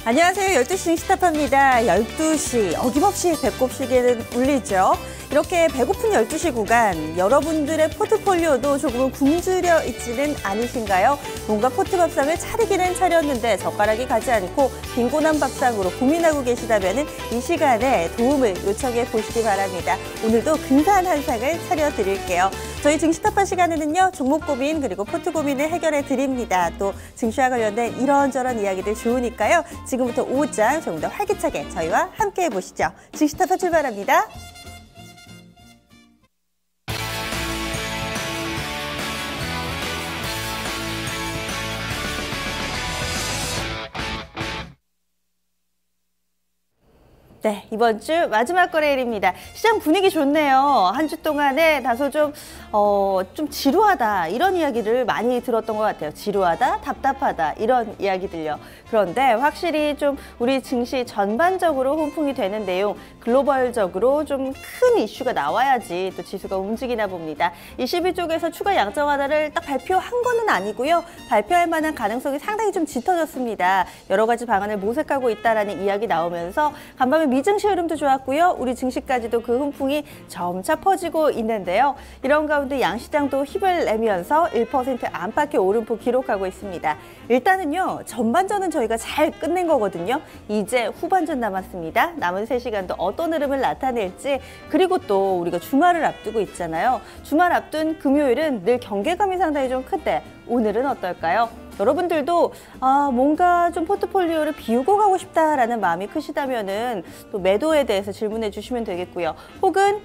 안녕하세요. 12시 싱스타파입니다. 12시 어김없이 배꼽 시계는 울리죠. 이렇게 배고픈 12시 구간, 여러분들의 포트폴리오도 조금은 굶주려 있지는 않으신가요? 뭔가 포트밥상을 차리기는 차렸는데 젓가락이 가지 않고 빈곤한 밥상으로 고민하고 계시다면 이 시간에 도움을 요청해 보시기 바랍니다. 오늘도 근사한 한 상을 차려드릴게요. 저희 증시타파 시간에는요, 종목 고민 그리고 포트 고민을 해결해 드립니다. 또 증시와 관련된 이런저런 이야기들 좋으니까요. 지금부터 오후장 조금 더 활기차게 저희와 함께 해보시죠. 증시타파 출발합니다. 네, 이번 주 마지막 거래일입니다. 시장 분위기 좋네요. 한 주 동안에 다소 좀 지루하다 이런 이야기를 많이 들었던 것 같아요. 지루하다, 답답하다 이런 이야기들요. 그런데 확실히 좀 우리 증시 전반적으로 훈풍이 되는 내용, 글로벌적으로 좀 큰 이슈가 나와야지 또 지수가 움직이나 봅니다. 22쪽에서 추가 양적 완화를 딱 발표한 거는 아니고요. 발표할 만한 가능성이 상당히 좀 짙어졌습니다. 여러 가지 방안을 모색하고 있다라는 이야기 나오면서 간밤에 미증시 흐름도 좋았고요. 우리 증시까지도 그 훈풍이 점차 퍼지고 있는데요. 이런 가운데 양시장도 힘을 내면서 1% 안팎의 오름폭 기록하고 있습니다. 일단은요, 전반전은 저희가 잘 끝낸 거거든요. 이제 후반전 남았습니다. 남은 3시간도 어떤 흐름을 나타낼지, 그리고 또 우리가 주말을 앞두고 있잖아요. 주말 앞둔 금요일은 늘 경계감이 상당히 좀 큰데 오늘은 어떨까요? 여러분들도 뭔가 좀 포트폴리오를 비우고 가고 싶다라는 마음이 크시다면은 또 매도에 대해서 질문해 주시면 되겠고요. 혹은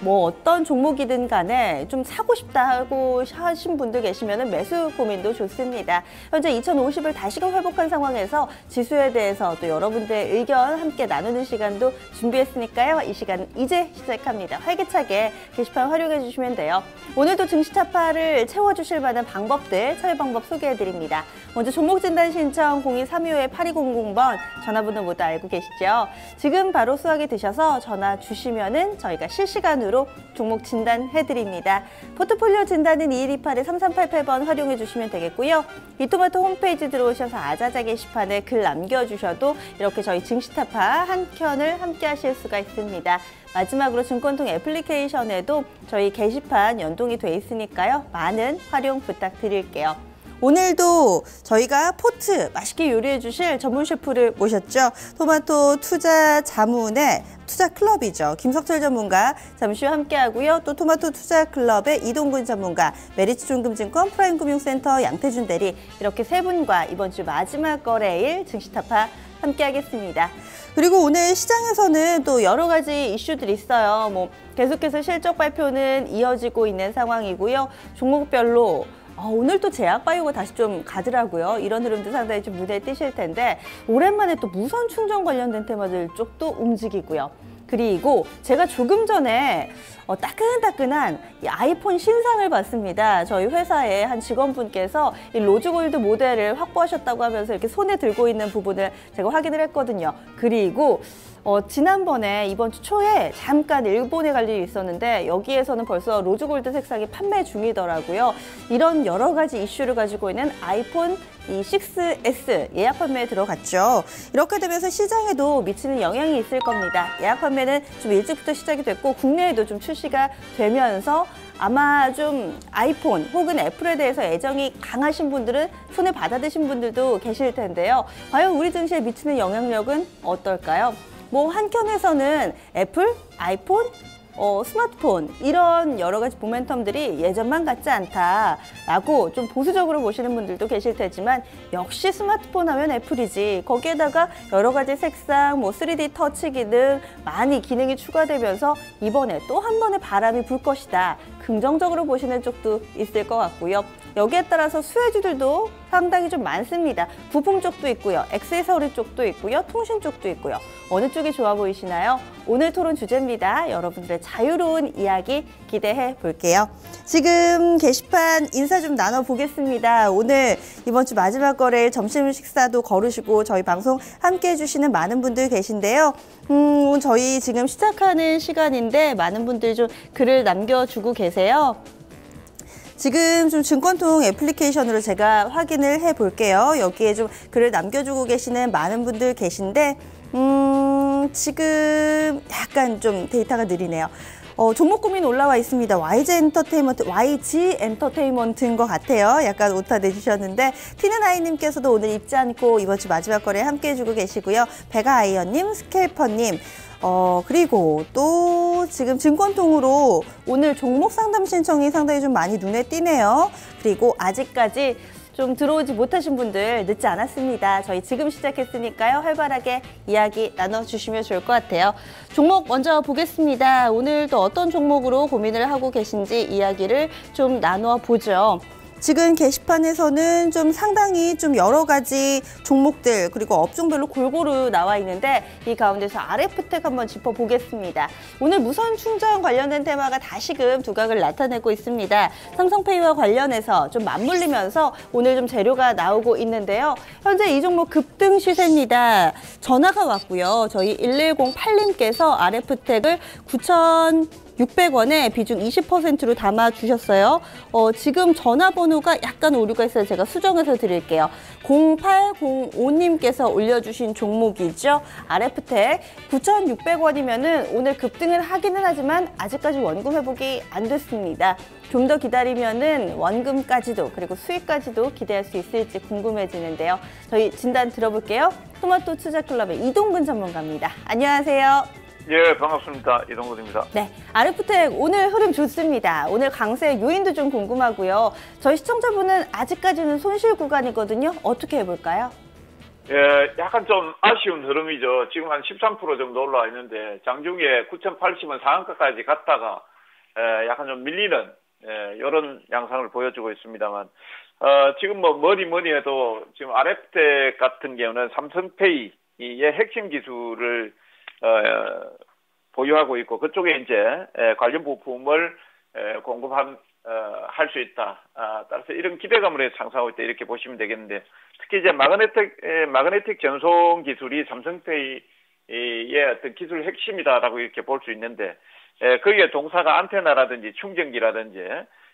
뭐 어떤 종목이든 간에 좀 사고 싶다고 하신 분들 계시면 매수 고민도 좋습니다. 현재 2050을 다시금 회복한 상황에서 지수에 대해서 또 여러분들의 의견 함께 나누는 시간도 준비했으니까요. 이 시간 이제 시작합니다. 활기차게 게시판 활용해 주시면 돼요. 오늘도 증시타파를 채워주실 만한 방법들, 참여 방법 소개해드립니다. 먼저 종목 진단 신청 02-325-8200번 전화번호 모두 알고 계시죠? 지금 바로 수학이 되셔서 전화 주시면은 저희가 실시간으로 종목 진단해드립니다. 포트폴리오 진단은 2128-3388번 활용해 주시면 되겠고요. 이토마토 홈페이지 들어오셔서 아자자 게시판에 글 남겨주셔도 이렇게 저희 증시타파 한 켠을 함께 하실 수가 있습니다. 마지막으로 증권통 애플리케이션에도 저희 게시판 연동이 돼 있으니까요. 많은 활용 부탁드릴게요. 오늘도 저희가 포트 맛있게 요리해 주실 전문 셰프를 모셨죠. 토마토 투자 자문의 투자 클럽이죠. 김석철 전문가 잠시 후 함께 하고요. 또 토마토 투자 클럽의 이동근 전문가, 메리츠 종금증권 프라임금융센터 양태준 대리, 이렇게 세 분과 이번 주 마지막 거래일 증시타파 함께 하겠습니다. 그리고 오늘 시장에서는 또 여러 가지 이슈들이 있어요. 뭐 계속해서 실적 발표는 이어지고 있는 상황이고요. 종목별로 오늘 또 제약바이오가 다시 좀 가더라고요. 이런 흐름도 상당히 좀 눈에 띄실 텐데, 오랜만에 또 무선 충전 관련된 테마들 쪽도 움직이고요. 그리고 제가 조금 전에 따끈따끈한 이 아이폰 신상을 봤습니다. 저희 회사의 한 직원분께서 이 로즈골드 모델을 확보하셨다고 하면서 이렇게 손에 들고 있는 부분을 제가 확인을 했거든요. 그리고 지난번에 이번 주 초에 잠깐 일본에 갈 일이 있었는데 여기에서는 벌써 로즈골드 색상이 판매 중이더라고요. 이런 여러 가지 이슈를 가지고 있는 아이폰 6S 예약 판매에 들어갔죠. 이렇게 되면서 시장에도 미치는 영향이 있을 겁니다. 예약 판매는 좀 일찍부터 시작이 됐고 국내에도 좀 출시가 되면서 아마 좀 아이폰 혹은 애플에 대해서 애정이 강하신 분들은 손에 받아드신 분들도 계실 텐데요. 과연 우리 증시에 미치는 영향력은 어떨까요? 뭐 한켠에서는 애플, 아이폰, 스마트폰 이런 여러 가지 모멘텀들이 예전만 같지 않다라고 좀 보수적으로 보시는 분들도 계실 테지만, 역시 스마트폰 하면 애플이지. 거기에다가 여러 가지 색상, 뭐 3D 터치 기능 많이 기능이 추가되면서 이번에 또 한 번의 바람이 불 것이다. 긍정적으로 보시는 쪽도 있을 것 같고요. 여기에 따라서 수혜주들도 상당히 좀 많습니다. 부품 쪽도 있고요. 액세서리 쪽도 있고요. 통신 쪽도 있고요. 어느 쪽이 좋아 보이시나요? 오늘 토론 주제입니다. 여러분들의 자유로운 이야기 기대해 볼게요. 지금 게시판 인사 좀 나눠보겠습니다. 오늘 이번 주 마지막 거래일 점심 식사도 거르시고 저희 방송 함께 해주시는 많은 분들 계신데요. 저희 지금 시작하는 시간인데 많은 분들 좀 글을 남겨주고 계세요. 지금 좀 증권통 애플리케이션으로 제가 확인을 해 볼게요. 여기에 좀 글을 남겨주고 계시는 많은 분들 계신데, 지금 약간 좀 데이터가 느리네요. 종목 고민 올라와 있습니다. YG 엔터테인먼트인 것 같아요. 약간 오타 내주셨는데, 티는아이님께서도 오늘 잊지 않고 이번 주 마지막 거래 함께 해주고 계시고요. 베가아이언님, 스케이퍼님, 그리고 또 지금 증권통으로 오늘 종목 상담 신청이 상당히 좀 많이 눈에 띄네요. 그리고 아직까지 좀 들어오지 못하신 분들 늦지 않았습니다. 저희 지금 시작했으니까요. 활발하게 이야기 나눠주시면 좋을 것 같아요. 종목 먼저 보겠습니다. 오늘 또 어떤 종목으로 고민을 하고 계신지 이야기를 좀 나누어 보죠. 지금 게시판에서는 좀 상당히 좀 여러 가지 종목들 그리고 업종별로 골고루 나와 있는데 이 가운데서 RF텍 한번 짚어보겠습니다. 오늘 무선 충전 관련된 테마가 다시금 두각을 나타내고 있습니다. 삼성페이와 관련해서 좀 맞물리면서 오늘 좀 재료가 나오고 있는데요. 현재 이 종목 급등 시세입니다. 전화가 왔고요. 저희 1108님께서 RF텍을 9,600원에 비중 20%로 담아주셨어요. 지금 전화번호가 약간 오류가 있어요. 제가 수정해서 드릴게요. 0805님께서 올려주신 종목이죠. RF텍 9,600원이면은 오늘 급등을 하기는 하지만 아직까지 원금 회복이 안 됐습니다. 좀 더 기다리면은 원금까지도 그리고 수익까지도 기대할 수 있을지 궁금해지는데요. 저희 진단 들어볼게요. 토마토 투자클럽의 이동근 전문가입니다. 안녕하세요. 예, 반갑습니다. 이동근입니다. 네, RF텍 오늘 흐름 좋습니다. 오늘 강세 요인도 좀 궁금하고요. 저희 시청자분은 아직까지는 손실 구간이거든요. 어떻게 해볼까요? 예, 약간 좀 아쉬운 흐름이죠. 지금 한 13% 정도 올라와 있는데 장중에 9,080원 상한가까지 갔다가 약간 좀 밀리는 이런 양상을 보여주고 있습니다만 지금 뭐니 해도 지금 RF텍 같은 경우는 삼성페이의 핵심 기술을 보유하고 있고 그쪽에 이제 관련 부품을 할 수 있다. 따라서 이런 기대감을 해서 상승하고 있다 이렇게 보시면 되겠는데 특히 이제 마그네틱 전송 기술이 삼성페이의 어떤 기술 핵심이다라고 이렇게 볼 수 있는데 거기에 동사가 안테나라든지 충전기라든지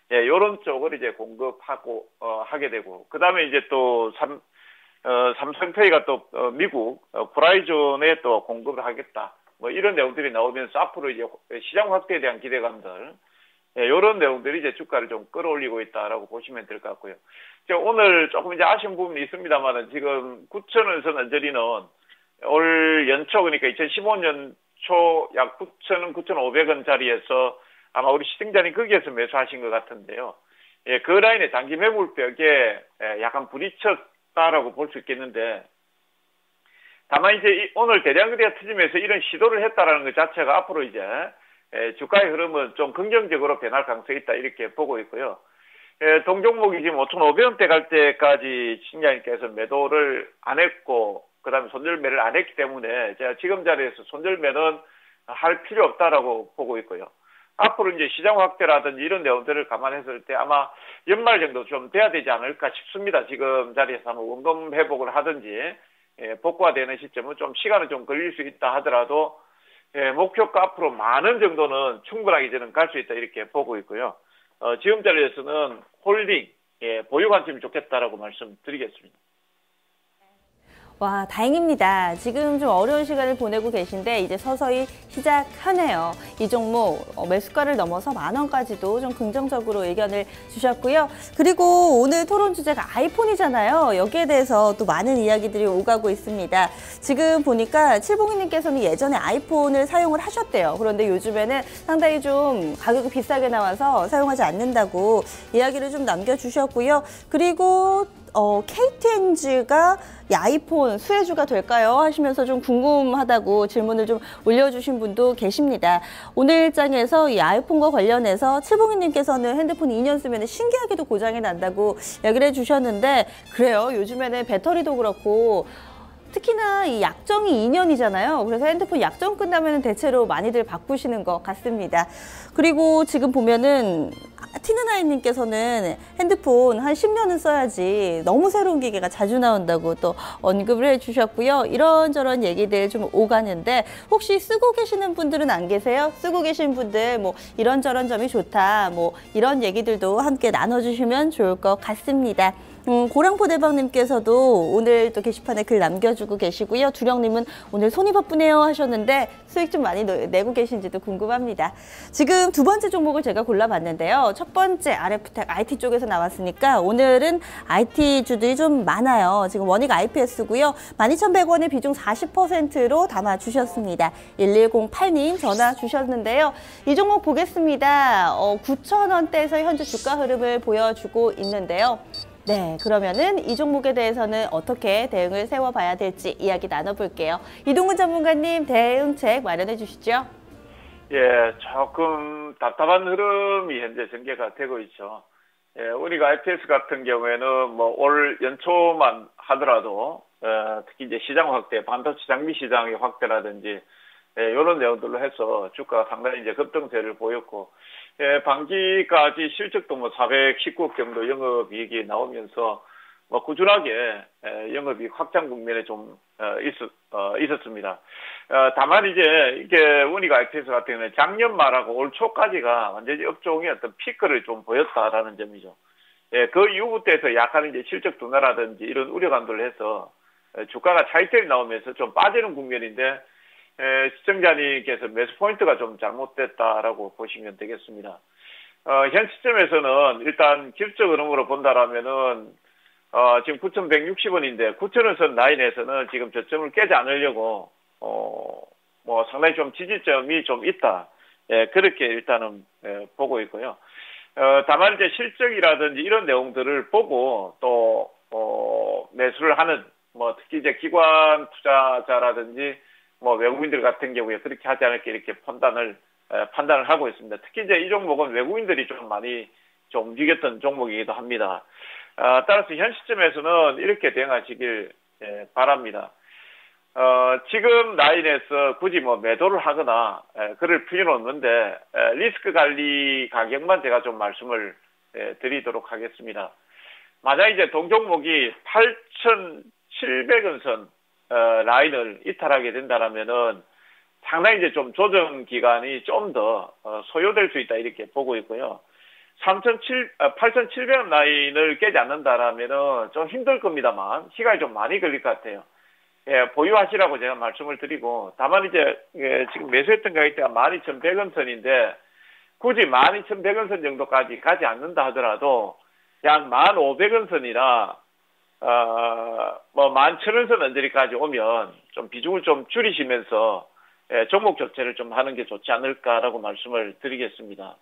이런 쪽을 이제 공급하고 하게 되고 그 다음에 이제 또 삼성페이가 또 미국 브라이존에 또 공급을 하겠다. 뭐 이런 내용들이 나오면서 앞으로 이제 시장 확대에 대한 기대감들 이런 내용들이 이제 주가를 좀 끌어올리고 있다라고 보시면 될 것 같고요. 오늘 조금 이제 아쉬운 부분이 있습니다만은 지금 9,000원에서 언저리는 올 연초 그러니까 2015년 초 약 9,000원, 9,500원짜리에서 아마 우리 시청자님 거기에서 매수하신 것 같은데요. 예, 그 라인의 단기 매물벽에 약간 부딪혔다라고 볼 수 있겠는데 다만 이제 오늘 대량거래가 터지면서 이런 시도를 했다라는 것 자체가 앞으로 이제 주가의 흐름은 좀 긍정적으로 변할 가능성이 있다 이렇게 보고 있고요. 동종목이 지금 5,500원대 갈 때까지 시청자님께서 매도를 안 했고 그다음에 손절매를 안 했기 때문에 제가 지금 자리에서 손절매는 할 필요 없다라고 보고 있고요. 앞으로 이제 시장 확대라든지 이런 내용들을 감안했을 때 아마 연말 정도 좀 돼야 되지 않을까 싶습니다. 지금 자리에서 한번 원금 회복을 하든지 복구화되는 시점은 좀 시간은 좀 걸릴 수 있다 하더라도 목표가 앞으로 많은 정도는 충분하게 저는 갈 수 있다 이렇게 보고 있고요. 지금 자리에서는 홀딩 보유 관점이 좋겠다라고 말씀드리겠습니다. 와, 다행입니다. 지금 좀 어려운 시간을 보내고 계신데 이제 서서히 시작하네요. 이 종목 매수가를 넘어서 10,000원까지도 좀 긍정적으로 의견을 주셨고요. 그리고 오늘 토론 주제가 아이폰이잖아요. 여기에 대해서 또 많은 이야기들이 오가고 있습니다. 지금 보니까 칠봉이님께서는 예전에 아이폰을 사용을 하셨대요. 그런데 요즘에는 상당히 좀 가격이 비싸게 나와서 사용하지 않는다고 이야기를 좀 남겨주셨고요. 그리고 KTNG가 이 아이폰 수혜주가 될까요? 하시면서 좀 궁금하다고 질문을 좀 올려주신 분도 계십니다. 오늘 일장에서 이 아이폰과 관련해서 칠봉이님께서는 핸드폰 2년 쓰면 신기하게도 고장이 난다고 얘기를 해주셨는데 그래요. 요즘에는 배터리도 그렇고 특히나 이 약정이 2년이잖아요. 그래서 핸드폰 약정 끝나면 대체로 많이들 바꾸시는 것 같습니다. 그리고 지금 보면은 티는아이님께서는 핸드폰 한 10년은 써야지 너무 새로운 기계가 자주 나온다고 또 언급을 해주셨고요. 이런저런 얘기들 좀 오가는데 혹시 쓰고 계시는 분들은 안 계세요? 쓰고 계신 분들 뭐 이런저런 점이 좋다 뭐 이런 얘기들도 함께 나눠주시면 좋을 것 같습니다. 고랑포대방님께서도 오늘 또 게시판에 글 남겨주고 계시고요. 두령님은 오늘 손이 바쁘네요 하셨는데 수익 좀 많이 내고 계신지도 궁금합니다. 지금 두 번째 종목을 제가 골라봤는데요. 첫 번째 RF텍 IT 쪽에서 나왔으니까 오늘은 IT주들이 좀 많아요. 지금 원익 IPS고요. 12,100원의 비중 40%로 담아주셨습니다. 1108님 전화 주셨는데요. 이 종목 보겠습니다. 9,000원대에서 현재 주가 흐름을 보여주고 있는데요. 네, 그러면은 이 종목에 대해서는 어떻게 대응을 세워봐야 될지 이야기 나눠볼게요. 이동훈 전문가님 대응책 마련해 주시죠. 예, 조금 답답한 흐름이 현재 전개가 되고 있죠. 예, 우리가 IPS 같은 경우에는 뭐 올 연초만 하더라도 특히 이제 시장 확대, 반도체 장비 시장의 확대라든지 이런 내용들로 해서 주가가 상당히 이제 급등세를 보였고, 반기까지 실적도 뭐 419억 정도 영업이익이 나오면서 뭐 꾸준하게 영업이익 확장 국면에 좀 있었습니다. 다만 이제 이게 우니가 IPS 같은 경우는 작년 말하고 올 초까지가 완전히 업종의 어떤 피크를 좀 보였다라는 점이죠. 예, 그 이후부터 해서 약간 이제 실적 둔화라든지 이런 우려감들을 해서 주가가 차익들이 나오면서 좀 빠지는 국면인데, 시청자님께서 매수 포인트가 좀 잘못됐다라고 보시면 되겠습니다. 현 시점에서는 일단 기술적 흐름으로 본다라면은 지금 9,160원인데 9,000원 선 라인에서는 지금 저점을 깨지 않으려고 뭐 상당히 좀 지지점이 좀 있다. 예, 그렇게 일단은 보고 있고요. 다만 이제 실적이라든지 이런 내용들을 보고 또 매수를 하는 뭐 특히 이제 기관 투자자라든지 뭐 외국인들 같은 경우에 그렇게 하지 않을까 이렇게 판단을 하고 있습니다. 특히 이제 이 종목은 외국인들이 좀 많이 좀 움직였던 종목이기도 합니다. 따라서 현 시점에서는 이렇게 대응하시길 바랍니다. 지금 라인에서 굳이 뭐 매도를 하거나 그럴 필요는 없는데 리스크 관리 가격만 제가 좀 말씀을 드리도록 하겠습니다. 만약 이제 동종목이 8,700원 선 라인을 이탈하게 된다라면은 상당히 이제 좀 조정 기간이 좀 더 소요될 수 있다 이렇게 보고 있고요. 8,700원 라인을 깨지 않는다라면은 좀 힘들 겁니다만 시간이 좀 많이 걸릴 것 같아요. 예, 보유하시라고 제가 말씀을 드리고, 다만 이제 지금 매수했던 가격대가 12,100원 선인데 굳이 12,100원 선 정도까지 가지 않는다 하더라도 약 1,500원 선이나 뭐 11,000원 선 언저리까지 오면 좀 비중을 좀 줄이시면서 종목 교체를 좀 하는 게 좋지 않을까라고 말씀을 드리겠습니다.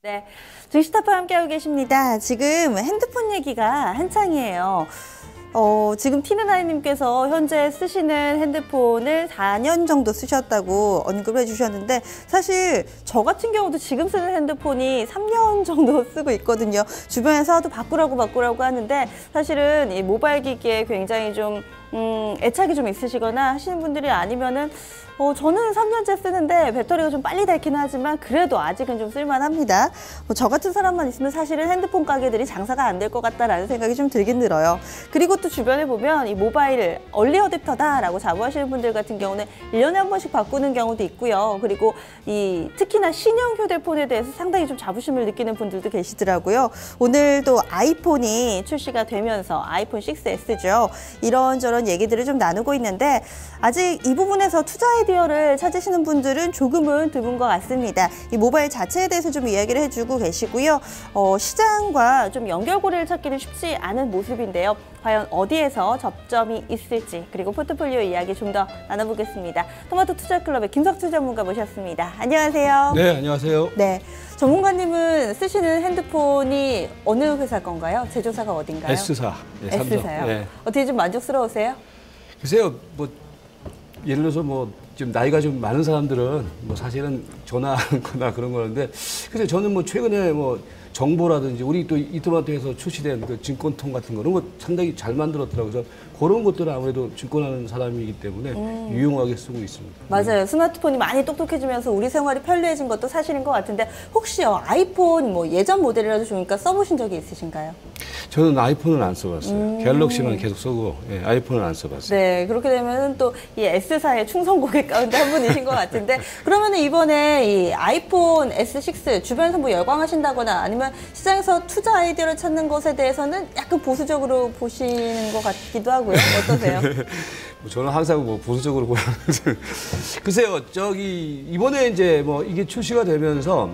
네, 증시타파 함께하고 계십니다. 지금 핸드폰 얘기가 한창이에요. 지금 티는아이님께서 현재 쓰시는 핸드폰을 4년 정도 쓰셨다고 언급해 주셨는데, 사실 저 같은 경우도 지금 쓰는 핸드폰이 3년 정도 쓰고 있거든요. 주변에서 도 바꾸라고 하는데, 사실은 이 모바일 기기에 굉장히 좀 애착이 좀 있으시거나 하시는 분들이 아니면은 저는 3년째 쓰는데 배터리가 좀 빨리 닳긴 하지만 그래도 아직은 좀 쓸만합니다. 저 같은 사람만 있으면 사실은 핸드폰 가게들이 장사가 안 될 것 같다라는 생각이 좀 들긴 들어요. 그리고 또 주변에 보면 이 모바일 얼리 어댑터다라고 자부하시는 분들 같은 경우는 1년에 한 번씩 바꾸는 경우도 있고요. 그리고 이 특히나 신형 휴대폰에 대해서 상당히 좀 자부심을 느끼는 분들도 계시더라고요. 오늘도 아이폰이 출시가 되면서 아이폰 6S죠. 이런저런 얘기들을 좀 나누고 있는데, 아직 이 부분에서 투자 아이디어를 찾으시는 분들은 조금은 드문 것 같습니다. 이 모바일 자체에 대해서 좀 이야기를 해주고 계시고요. 시장과 좀 연결고리를 찾기는 쉽지 않은 모습인데요. 과연 어디에서 접점이 있을지, 그리고 포트폴리오 이야기 좀 더 나눠보겠습니다. 토마토 투자클럽의 김석주 전문가 모셨습니다. 안녕하세요. 네, 안녕하세요. 네, 전문가님은 쓰시는 핸드폰이 어느 회사 건가요? 제조사가 어딘가요? S사. 네, 삼성. S사요? 네. 어떻게 좀 만족스러우세요? 글쎄요, 뭐 예를 들어서 뭐 좀 나이가 좀 많은 사람들은 뭐 사실은 전화하거나 그런 거는데, 그래서 저는 뭐 최근에 뭐 정보라든지 우리 또 이토마토에서 출시된 그 증권통 같은 거 그런 거 상당히 잘 만들었더라고요. 그래서 그런 것들은 아무래도 증권하는 사람이기 때문에 유용하게 쓰고 있습니다. 맞아요. 스마트폰이 많이 똑똑해지면서 우리 생활이 편리해진 것도 사실인 것 같은데 혹시요 아이폰 뭐 예전 모델이라도 좋으니까 써보신 적이 있으신가요? 저는 아이폰은 안 써봤어요. 갤럭시만 계속 쓰고 아이폰은 안 써봤어요. 네, 그렇게 되면 또 이 S사의 충성 고객 가운데 한 분이신 것 같은데 그러면 이번에 이 아이폰 S6 주변에서 뭐 열광하신다거나 아니면 시장에서 투자 아이디어를 찾는 것에 대해서는 약간 보수적으로 보시는 것 같기도 하고요. 어떠세요? 저는 항상 뭐 보수적으로 보는 글쎄요, 이번에 이제 뭐 이게 출시가 되면서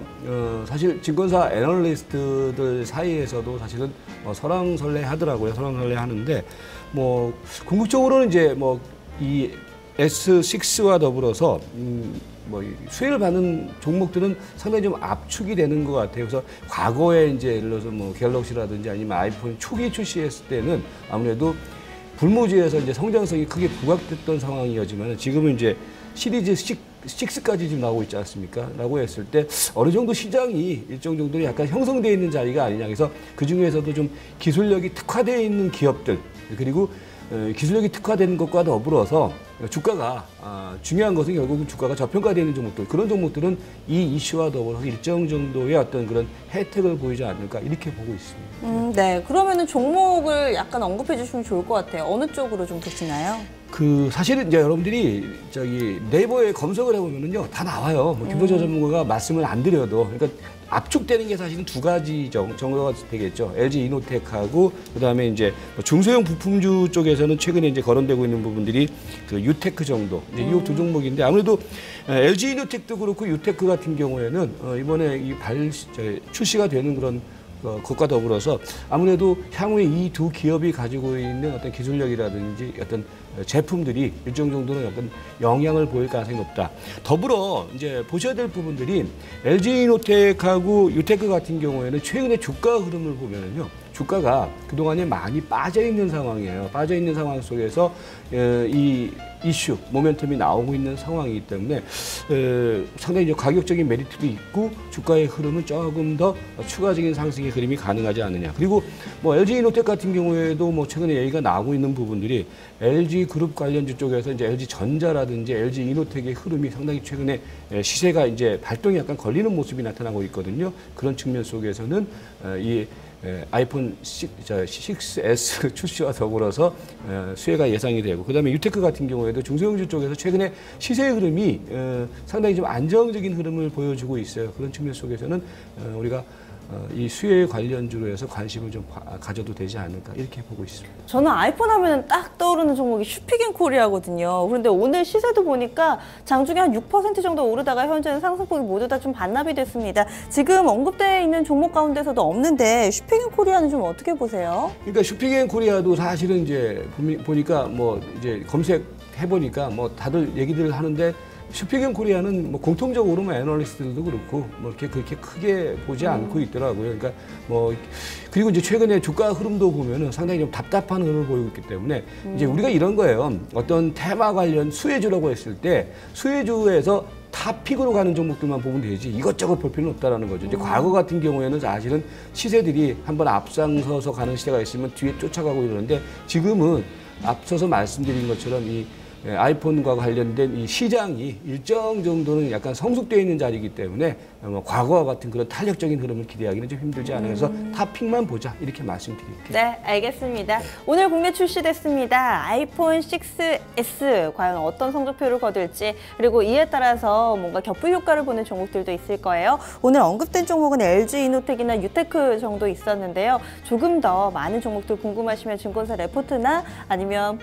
사실 증권사 애널리스트들 사이에서도 사실은 설왕설래 하더라고요. 설왕설래 하는데 뭐 궁극적으로는 이제 뭐 이 S6와 더불어서 뭐 수혜를 받는 종목들은 상당히 좀 압축이 되는 것 같아요. 그래서 과거에 이제 예를 들어서 뭐 갤럭시라든지 아니면 아이폰 초기 출시했을 때는 아무래도 불모지에서 이제 성장성이 크게 부각됐던 상황이었지만 지금은 이제 시리즈 6까지 지금 나오고 있지 않습니까? 라고 했을 때 어느 정도 시장이 일정 정도 약간 형성되어 있는 자리가 아니냐. 그래서 그 중에서도 좀 기술력이 특화되어 있는 기업들 그리고 기술력이 특화된 것과 더불어서 주가가 중요한 것은 결국은 주가가 저평가되어 있는 종목들 그런 종목들은 이 이슈와 더불어서 일정 정도의 어떤 그런 혜택을 보이지 않을까 이렇게 보고 있습니다. 네, 그러면은 종목을 약간 언급해 주시면 좋을 것 같아요. 어느 쪽으로 좀 보시나요? 사실은 이제 여러분들이 네이버에 검색을 해보면은요 다 나와요. 뭐 김도재 전문가가 말씀을 안 드려도 그러니까 압축되는 게 사실은 두 가지 정도가 되겠죠. LG 이노텍하고 그다음에 이제 중소형 부품주 쪽에서는 최근에 이제 거론되고 있는 부분들이 그 유테크 정도 이제 이 두 종목인데 아무래도 LG 이노텍도 그렇고 유테크 같은 경우에는 이번에 출시가 되는 그런 것과 더불어서 아무래도 향후에 이 두 기업이 가지고 있는 어떤 기술력이라든지 어떤 제품들이 일정 정도는 약간 영향을 보일 가능성이 높다. 더불어 이제 보셔야 될 부분들이 LG 이노텍하고 유테크 같은 경우에는 최근에 주가 흐름을 보면은요. 주가가 그동안에 많이 빠져 있는 상황이에요. 빠져 있는 상황 속에서 이 이슈, 모멘텀이 나오고 있는 상황이기 때문에 상당히 이제 가격적인 메리트도 있고 주가의 흐름은 조금 더 추가적인 상승의 흐름이 가능하지 않느냐. 그리고 뭐 LG 이노텍 같은 경우에도 뭐 최근에 얘기가 나오고 있는 부분들이 LG 그룹 관련주 쪽에서 이제 LG 전자라든지 LG 이노텍의 흐름이 상당히 최근에 시세가 이제 발동이 약간 걸리는 모습이 나타나고 있거든요. 그런 측면 속에서는 이 아이폰 6S 출시와 더불어서 수혜가 예상이 되고 그다음에 유테크 같은 경우에도 중소형주 쪽에서 최근에 시세의 흐름이 상당히 좀 안정적인 흐름을 보여주고 있어요. 그런 측면 속에서는 우리가 이 수혜 관련주로 해서 관심을 좀 가져도 되지 않을까 이렇게 보고 있습니다. 저는 아이폰 하면 딱 떠오르는 종목이 슈피겐코리아거든요. 그런데 오늘 시세도 보니까 장중에 한 6% 정도 오르다가 현재는 상승폭이 모두 다 좀 반납이 됐습니다. 지금 언급되어 있는 종목 가운데서도 없는데 슈피겐코리아는 좀 어떻게 보세요? 그러니까 슈피겐코리아도 사실은 이제 보니까 뭐 이제 검색해 보니까 뭐 다들 얘기들을 하는데 슈피겐 코리아는 뭐 공통적으로 뭐 애널리스트들도 그렇고 뭐 이렇게 그렇게 크게 보지 않고 있더라고요. 그러니까 뭐 그리고 이제 최근에 주가 흐름도 보면은 상당히 좀 답답한 흐름을 보이고 있기 때문에 이제 우리가 이런 거예요. 어떤 테마 관련 수혜주라고 했을 때 수혜주에서 탑픽으로 가는 종목들만 보면 되지 이것저것 볼 필요는 없다라는 거죠. 이제 과거 같은 경우에는 사실은 시세들이 한번 앞장서서 가는 시대가 있으면 뒤에 쫓아가고 이러는데 지금은 앞서서 말씀드린 것처럼 이 아이폰과 관련된 이 시장이 일정 정도는 약간 성숙되어 있는 자리이기 때문에 과거와 같은 그런 탄력적인 흐름을 기대하기는 좀 힘들지 않아요. 그래서 탑픽만 보자 이렇게 말씀드릴게요. 네, 알겠습니다. 오늘 국내 출시됐습니다. 아이폰 6S 과연 어떤 성적표를 거둘지 그리고 이에 따라서 뭔가 겹불 효과를 보는 종목들도 있을 거예요. 오늘 언급된 종목은 LG 이노텍이나 유테크 정도 있었는데요. 조금 더 많은 종목들 궁금하시면 증권사 레포트나 아니면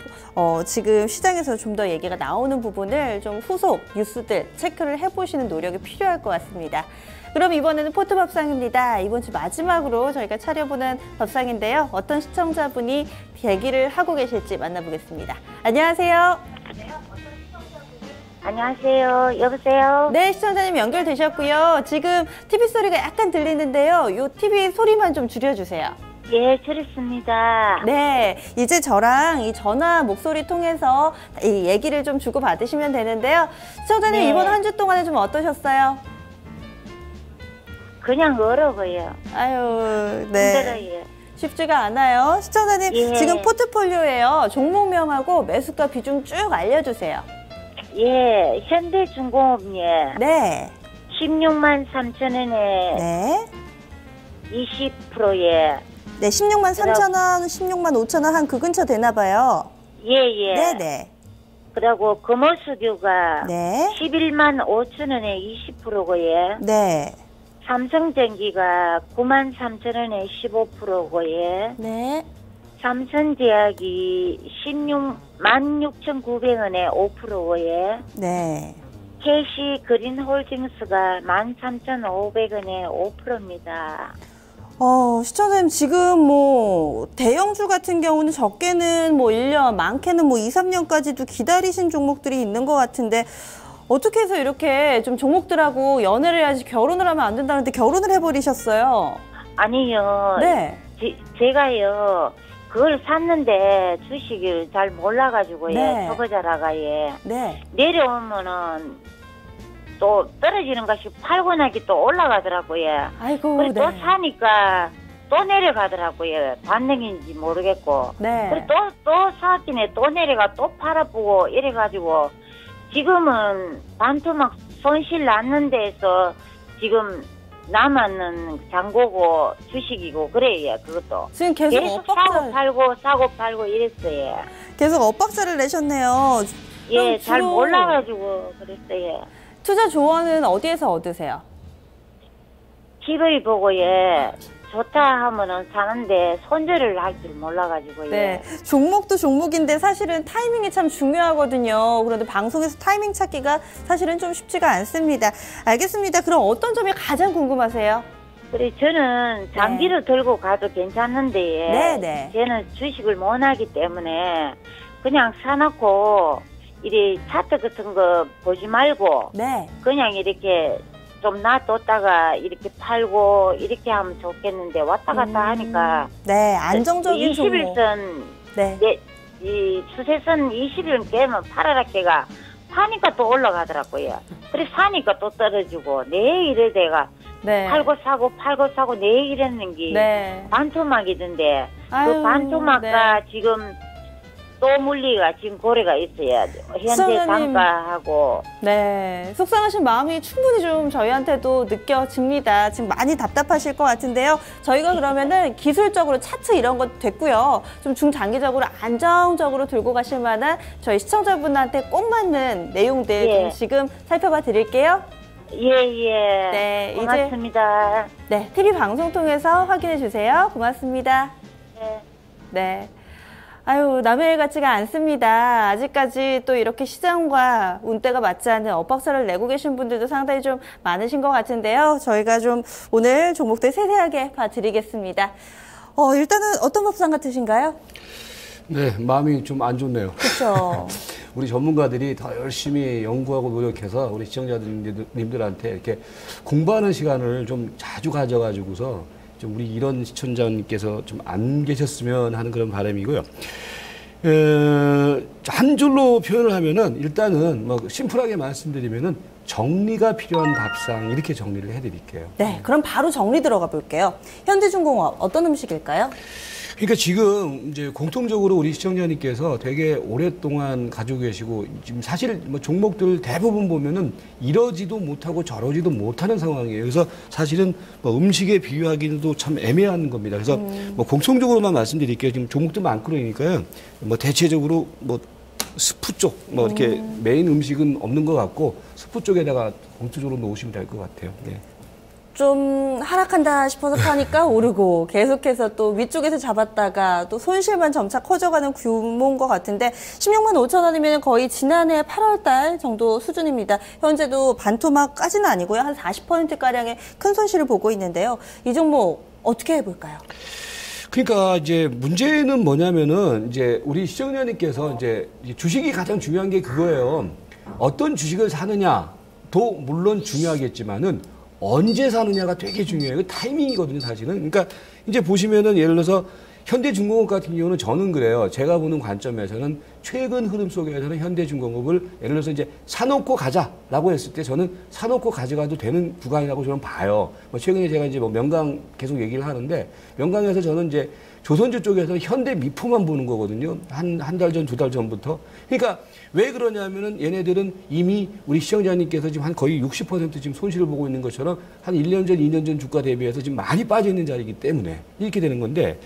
지금 시장에서 좀 더 얘기가 나오는 부분을 좀 후속 뉴스들 체크를 해보시는 노력이 필요할 것 같습니다. 그럼 이번에는 포트밥상입니다. 이번 주 마지막으로 저희가 차려보는 밥상인데요. 어떤 시청자분이 대기를 하고 계실지 만나보겠습니다. 안녕하세요. 안녕하세요. 여보세요? 네, 시청자님 연결되셨고요. 지금 TV 소리가 약간 들리는데요. 이 TV 소리만 좀 줄여주세요. 예, 들었습니다. 네, 이제 저랑 이 전화 목소리 통해서 이 얘기를 좀 주고 받으시면 되는데요. 시청자님, 네. 이번 한 주 동안에 좀 어떠셨어요? 그냥 어려워요. 아유, 네. 힘들어요. 쉽지가 않아요. 시청자님, 예. 지금 포트폴리오에요. 종목명하고 매수가 비중 쭉 알려주세요. 예, 현대중공업예. 네. 16만 3천원에 네. 20%예. 네, 16만 3천 원, 16만 5천 원 한 그 근처 되나 봐요. 예, 예. 네네. 그리고 금호수교가 네. 11만 5천원에 20%고예. 네. 삼성전기가 9만 3천원에 15%고예. 네. 삼성제약이 16만 6,900원에 5%고예. 네. KC 그린홀딩스가 13,500원에 5%입니다. 시청자님, 지금 뭐, 대형주 같은 경우는 적게는 뭐 1년, 많게는 뭐 2, 3년까지도 기다리신 종목들이 있는 것 같은데, 어떻게 해서 이렇게 좀 종목들하고 연애를 해야지 결혼을 하면 안 된다는데 결혼을 해버리셨어요? 아니요. 네. 제가요, 그걸 샀는데 주식을 잘 몰라가지고요. 네. 저거자라가 예. 네. 내려오면은 또 떨어지는 것이 팔고 나기 또 올라가더라고요. 아이고, 그리고 네. 또 사니까 또 내려가더라고요. 반등인지 모르겠고. 네. 그리고 또 사기네 또 내려가 또 팔아보고 이래가지고 지금은 반토막 손실 났는 데에서 지금 남았는 잔고고 주식이고 그래요. 그것도 지금 계속 사고 팔고 이랬어요. 계속 엇박자를 내셨네요. 예, 잘 주로 몰라가지고 그랬어요. 투자 조언은 어디에서 얻으세요? TV를 보고 예 좋다 하면은 사는데 손절을 할 줄 몰라가지고 예. 네. 종목도 종목인데 사실은 타이밍이 참 중요하거든요. 그런데 방송에서 타이밍 찾기가 사실은 좀 쉽지가 않습니다. 알겠습니다. 그럼 어떤 점이 가장 궁금하세요? 그래 저는 장기로 들고 가도 괜찮은데 네. 저는 주식을 못 하기 때문에 그냥 사놓고 이리 차트 같은 거 보지 말고 네. 그냥 이렇게 좀 놔뒀다가 이렇게 팔고 이렇게 하면 좋겠는데 왔다 갔다 하니까 네, 안정적인 종목. 21선 네. 이 수세선 20일 깨면 팔아라 깨가 파니까 또 올라가더라고요. 그래 사니까 또 떨어지고 내 이래 내가 네. 팔고 사고 내 이랬는 게 네. 반토막이던데 아유, 그 반토막과 네. 지금 또 물리가 지금 고래가 있어야 현재 시청자님. 단가하고 네, 속상하신 마음이 충분히 좀 저희한테도 느껴집니다. 지금 많이 답답하실 것 같은데요. 저희가 그러면은 기술적으로 차트 이런 것 됐고요. 좀 중장기적으로 안정적으로 들고 가실 만한 저희 시청자분한테 꼭 맞는 내용들 예. 좀 지금 살펴봐 드릴게요. 예예 네, 이제- 고맙습니다. 네, TV 방송 통해서 확인해 주세요. 고맙습니다. 네. 네. 아유, 남의 일 같지가 않습니다. 아직까지 또 이렇게 시장과 운대가 맞지 않는 엇박자를 내고 계신 분들도 상당히 좀 많으신 것 같은데요. 저희가 좀 오늘 종목들 세세하게 봐드리겠습니다. 일단은 어떤 법상 같으신가요? 네, 마음이 좀 안 좋네요. 그렇죠. 우리 전문가들이 더 열심히 연구하고 노력해서 우리 시청자님들한테 이렇게 공부하는 시간을 좀 자주 가져가지고서 좀 우리 이런 시청자님께서 좀 안 계셨으면 하는 그런 바람이고요. 한 줄로 표현을 하면은 일단은 뭐 심플하게 말씀드리면은 정리가 필요한 밥상 이렇게 정리를 해드릴게요. 네, 그럼 바로 정리 들어가 볼게요. 현대중공업 어떤 음식일까요? 그러니까 지금 이제 공통적으로 우리 시청자님께서 되게 오랫동안 가지고 계시고 지금 사실 뭐 종목들 대부분 보면은 이러지도 못하고 저러지도 못하는 상황이에요. 그래서 사실은 뭐 음식에 비유하기도 참 애매한 겁니다. 그래서 뭐 공통적으로만 말씀드릴게요. 지금 종목도 많고 그러니까요. 뭐 대체적으로 뭐 스프 쪽 뭐 이렇게 메인 음식은 없는 것 같고 스프 쪽에다가 공통적으로 놓으시면 될 것 같아요. 네. 좀 하락한다 싶어서 파니까 오르고 계속해서 또 위쪽에서 잡았다가 또 손실만 점차 커져가는 규모인 것 같은데 16만 5천 원이면 거의 지난해 8월 달 정도 수준입니다. 현재도 반토막까지는 아니고요. 한 40%가량의 큰 손실을 보고 있는데요. 이 종목 어떻게 해볼까요? 그러니까 이제 문제는 뭐냐면은 이제 우리 시청자님께서 이제 주식이 가장 중요한 게 그거예요. 어떤 주식을 사느냐도 물론 중요하겠지만은 언제 사느냐가 되게 중요해요. 그 타이밍이거든요, 사실은. 그러니까 이제 보시면은 예를 들어서 현대중공업 같은 경우는 저는 그래요. 제가 보는 관점에서는 최근 흐름 속에서는 현대중공업을 예를 들어서 이제 사놓고 가자라고 했을 때 저는 사놓고 가져가도 되는 구간이라고 저는 봐요. 뭐 최근에 제가 이제 뭐 명강 계속 얘기를 하는데 명강에서 저는 이제 조선주 쪽에서 현대 미포만 보는 거거든요. 한 달 전, 두 달 전부터. 그러니까 왜 그러냐면은 얘네들은 이미 우리 시청자님께서 지금 한 거의 60% 지금 손실을 보고 있는 것처럼 한 1년 전, 2년 전 주가 대비해서 지금 많이 빠져 있는 자리이기 때문에 이렇게 되는 건데,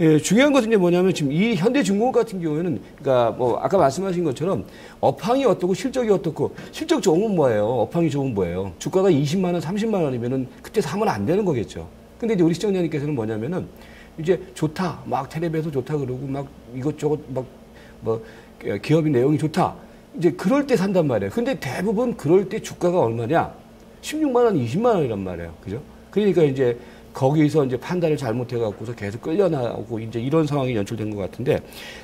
예, 중요한 것은 이제 뭐냐면 지금 이 현대중공업 같은 경우에는 그러니까 뭐 아까 말씀하신 것처럼 업황이 어떻고 실적이 어떻고 실적 좋으면 뭐예요? 업황이 좋으면 뭐예요? 주가가 20만 원, 30만 원이면은 그때 사면 안 되는 거겠죠. 근데 이제 우리 시청자님께서는 뭐냐면은 이제 좋다. 막 텔레비에서 좋다 그러고 막 이것저것 막 뭐 기업의 내용이 좋다. 이제 그럴 때 산단 말이에요. 근데 대부분 그럴 때 주가가 얼마냐? 16만 원, 20만 원이란 말이에요. 그죠? 그러니까 이제 거기서 이제 판단을 잘못해 갖고서 계속 끌려나오고 이제 이런 상황이 연출된 것 같은데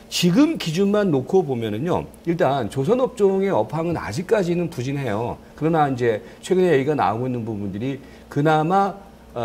지금 기준만 놓고 보면은요. 일단 조선업종의 업황은 아직까지는 부진해요. 그러나 이제 최근에 얘기가 나오고 있는 부분들이 그나마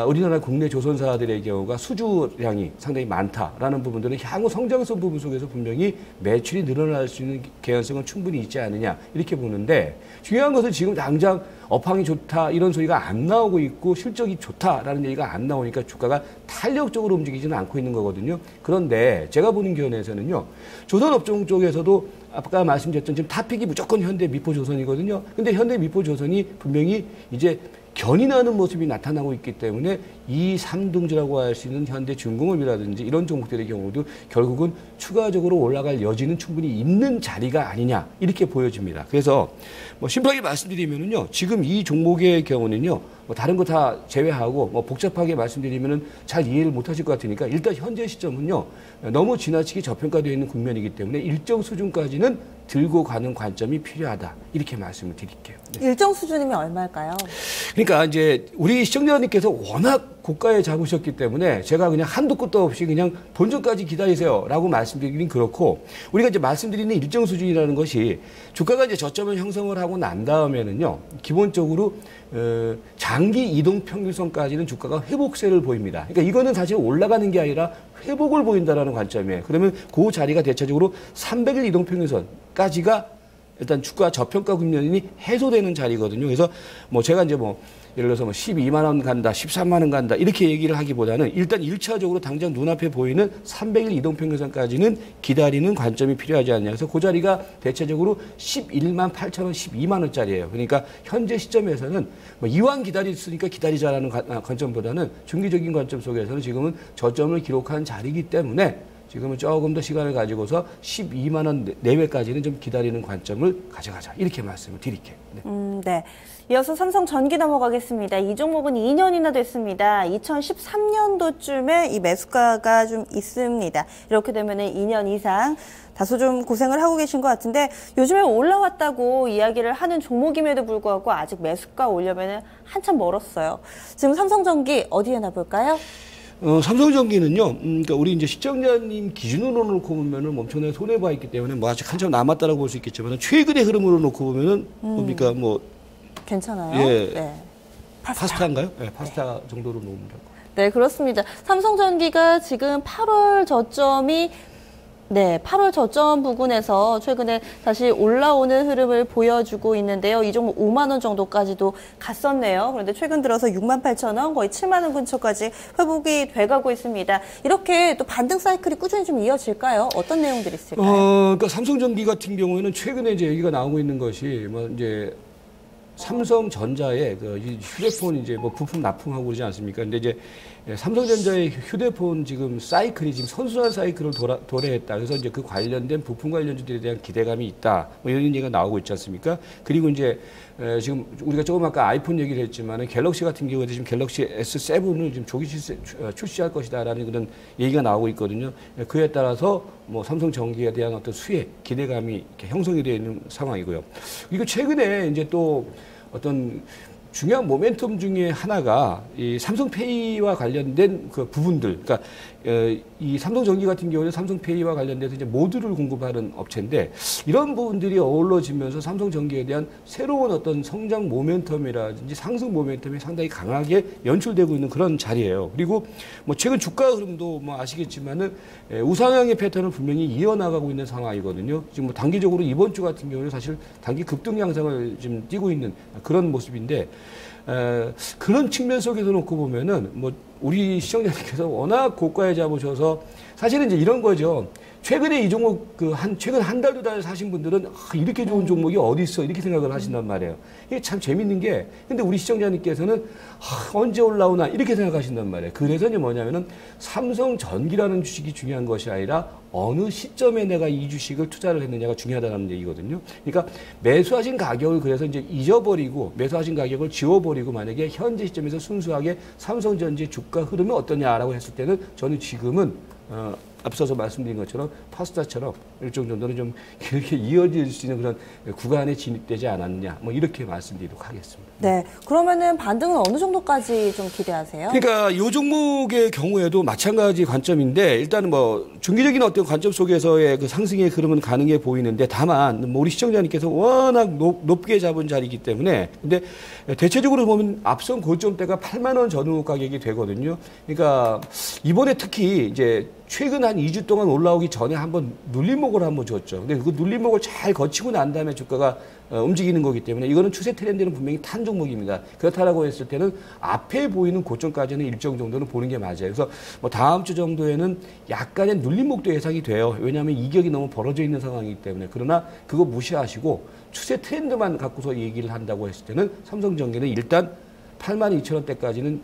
우리나라 국내 조선사들의 경우가 수주량이 상당히 많다라는 부분들은 향후 성장성 부분 속에서 분명히 매출이 늘어날 수 있는 개연성은 충분히 있지 않느냐 이렇게 보는데 중요한 것은 지금 당장 업황이 좋다 이런 소리가 안 나오고 있고 실적이 좋다라는 얘기가 안 나오니까 주가가 탄력적으로 움직이지는 않고 있는 거거든요. 그런데 제가 보는 견해에서는요. 조선업종 쪽에서도 아까 말씀드렸던 지금 탑픽이 무조건 현대 미포조선이거든요. 근데 현대 미포조선이 분명히 이제 견인하는 모습이 나타나고 있기 때문에 이 3등주라고 할 수 있는 현대중공업이라든지 이런 종목들의 경우도 결국은 추가적으로 올라갈 여지는 충분히 있는 자리가 아니냐 이렇게 보여집니다. 그래서 뭐 심플하게 말씀드리면은요, 지금 이 종목의 경우는요, 뭐 다른 거 다 제외하고 뭐 복잡하게 말씀드리면은 잘 이해를 못하실 것 같으니까 일단 현재 시점은요 너무 지나치게 저평가되어 있는 국면이기 때문에 일정 수준까지는 들고 가는 관점이 필요하다 이렇게 말씀을 드릴게요. 네. 일정 수준이면 얼마일까요? 그러니까 이제 우리 시청자님께서 워낙 고가에 잡으셨기 때문에 제가 그냥 한도 끝도 없이 그냥 본전까지 기다리세요라고 말씀드리긴 그렇고 우리가 이제 말씀드리는 일정 수준이라는 것이 주가가 이제 저점을 형성을 하고 난 다음에는요 기본적으로 장기 이동 평균선까지는 주가가 회복세를 보입니다. 그러니까 이거는 사실 올라가는 게 아니라 회복을 보인다라는 관점이에요. 그러면 그 자리가 대체적으로 300일 이동 평균선까지가 일단 주가 저평가 국면이 해소되는 자리거든요. 그래서 뭐 제가 이제 뭐 예를 들어서 뭐 12만 원 간다, 13만 원 간다 이렇게 얘기를 하기보다는 일단 1차적으로 당장 눈앞에 보이는 300일 이동평균선까지는 기다리는 관점이 필요하지 않냐. 그래서 그 자리가 대체적으로 11만 8천 원, 12만 원짜리예요. 그러니까 현재 시점에서는 뭐 이왕 기다렸으니까 기다리자라는 관점보다는 중기적인 관점 속에서는 지금은 저점을 기록한 자리이기 때문에 지금은 조금 더 시간을 가지고서 12만 원 내외까지는 좀 기다리는 관점을 가져가자. 이렇게 말씀을 드릴게요. 네. 네. 이어서 삼성전기 넘어가겠습니다. 이 종목은 2년이나 됐습니다. 2013년도쯤에 이 매수가가 좀 있습니다. 이렇게 되면 2년 이상 다소 좀 고생을 하고 계신 것 같은데 요즘에 올라왔다고 이야기를 하는 종목임에도 불구하고 아직 매수가 오려면 한참 멀었어요. 지금 삼성전기 어디에 놔볼까요? 삼성전기는요, 그러니까 우리 이제 시청자님 기준으로 놓고 보면은 엄청나게 손해봐 있기 때문에 뭐 아직 한참 남았다라고 볼 수 있겠지만 최근의 흐름으로 놓고 보면은 뭡니까 뭐 괜찮아요. 예, 네. 파스타인가요? 네, 파스타 정도로 놓으면 될 것 같아요. 네, 그렇습니다. 삼성전기가 지금 8월 저점이 8월 저점 부근에서 최근에 다시 올라오는 흐름을 보여주고 있는데요. 이 종목 5만 원 정도까지도 갔었네요. 그런데 최근 들어서 6만 8천 원, 거의 7만 원 근처까지 회복이 돼가고 있습니다. 이렇게 또 반등 사이클이 꾸준히 좀 이어질까요? 어떤 내용들이 있을까요? 그러니까 삼성전기 같은 경우에는 최근에 이제 얘기가 나오고 있는 것이 뭐 이제 삼성전자의 그 휴대폰 이제 뭐 부품 납품하고 그러지 않습니까? 근데 이제 삼성전자의 휴대폰 지금 사이클이 지금 선순환 사이클을 도래했다. 그래서 이제 그 관련된 부품 관련주들에 대한 기대감이 있다. 뭐 이런 얘기가 나오고 있지 않습니까? 그리고 이제 지금 우리가 조금 아까 아이폰 얘기를 했지만은 갤럭시 같은 경우에도 지금 갤럭시 S7을 지금 조기 출시할 것이다라는 그런 얘기가 나오고 있거든요. 그에 따라서 뭐 삼성전기에 대한 어떤 수혜, 기대감이 이렇게 형성이 되어 있는 상황이고요. 그리고 최근에 이제 또 어떤 중요한 모멘텀 중에 하나가 이 삼성페이와 관련된 그 부분들, 그러니까 이 삼성전기 같은 경우는 삼성페이와 관련돼서 이제 모듈을 공급하는 업체인데 이런 부분들이 어우러지면서 삼성전기에 대한 새로운 어떤 성장 모멘텀이라든지 상승 모멘텀이 상당히 강하게 연출되고 있는 그런 자리예요. 그리고 뭐 최근 주가 흐름도 뭐 아시겠지만은 우상향의 패턴을 분명히 이어나가고 있는 상황이거든요. 지금 뭐 단기적으로 이번 주 같은 경우는 사실 단기 급등 양상을 지금 띠고 있는 그런 모습인데 그런 측면 속에서 놓고 보면은 뭐 우리 시청자님께서 워낙 고가에 잡으셔서 사실은 이제 이런 거죠. 최근에 이 종목 최근 한 달, 두 달 사신 분들은 이렇게 좋은 종목이 어디 있어 이렇게 생각을 하신단 말이에요. 이게 참 재밌는 게 근데 우리 시청자님께서는 언제 올라오나 이렇게 생각하신단 말이에요. 그래서 이제 뭐냐면은 삼성전기라는 주식이 중요한 것이 아니라 어느 시점에 내가 이 주식을 투자를 했느냐가 중요하다는 얘기거든요. 그러니까 매수하신 가격을 그래서 이제 잊어버리고 매수하신 가격을 지워버리고 만약에 현재 시점에서 순수하게 삼성전지 주가 흐름이 어떠냐라고 했을 때는 저는 지금은 앞서서 말씀드린 것처럼 파스타처럼 일정 정도는 좀 이렇게 이어질 수 있는 그런 구간에 진입되지 않았느냐 뭐 이렇게 말씀드리도록 하겠습니다. 네, 그러면은 반등은 어느 정도까지 좀 기대하세요? 그러니까 이 종목의 경우에도 마찬가지 관점인데 일단은 뭐 중기적인 어떤 관점 속에서의 그 상승의 흐름은 가능해 보이는데 다만 뭐 우리 시청자님께서 워낙 높게 잡은 자리이기 때문에 근데 대체적으로 보면 앞선 고점대가 8만 원 전후 가격이 되거든요. 그러니까 이번에 특히 이제 최근 한 2주 동안 올라오기 전에 한번 눌림목을 한번 줬죠. 근데 그 눌림목을 잘 거치고 난 다음에 주가가 움직이는 거기 때문에 이거는 추세 트렌드는 분명히 탄 종목입니다. 그렇다라고 했을 때는 앞에 보이는 고점까지는 일정 정도는 보는 게 맞아요. 그래서 뭐 다음 주 정도에는 약간의 눌림목도 예상이 돼요. 왜냐하면 이격이 너무 벌어져 있는 상황이기 때문에. 그러나 그거 무시하시고 추세 트렌드만 갖고서 얘기를 한다고 했을 때는 삼성전기는 일단 82,000원대까지는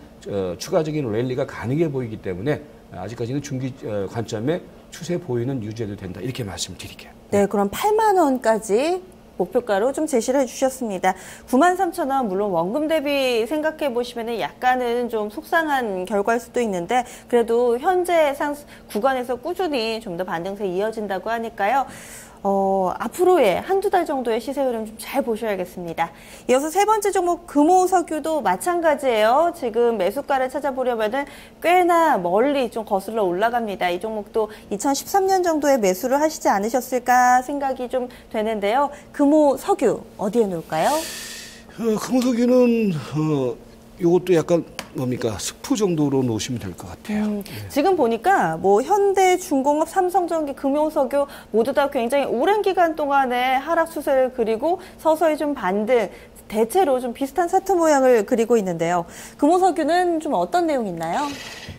추가적인 랠리가 가능해 보이기 때문에 아직까지는 중기 관점에 추세 보이는 유지해도 된다. 이렇게 말씀드릴게요. 네, 그럼 8만 원까지 목표가로 좀 제시를 해주셨습니다. 93,000원 물론 원금 대비 생각해 보시면 약간은 좀 속상한 결과일 수도 있는데 그래도 현재 구간에서 꾸준히 좀 더 반등세 이어진다고 하니까요. 앞으로의 한두 달 정도의 시세 흐름 좀 잘 보셔야겠습니다. 이어서 세 번째 종목 금호석유도 마찬가지예요. 지금 매수가를 찾아보려면은 꽤나 멀리 좀 거슬러 올라갑니다. 이 종목도 2013년 정도에 매수를 하시지 않으셨을까 생각이 좀 되는데요. 금호석유 어디에 놓을까요? 금호석유는 이것도 약간 뭡니까 스프 정도로 놓으시면 될 것 같아요. 지금 보니까 뭐 현대, 중공업, 삼성전기, 금호석유 모두 다 굉장히 오랜 기간 동안의 하락 추세를 그리고 서서히 좀 반등, 대체로 좀 비슷한 차트 모양을 그리고 있는데요. 금호석유는 좀 어떤 내용이 있나요?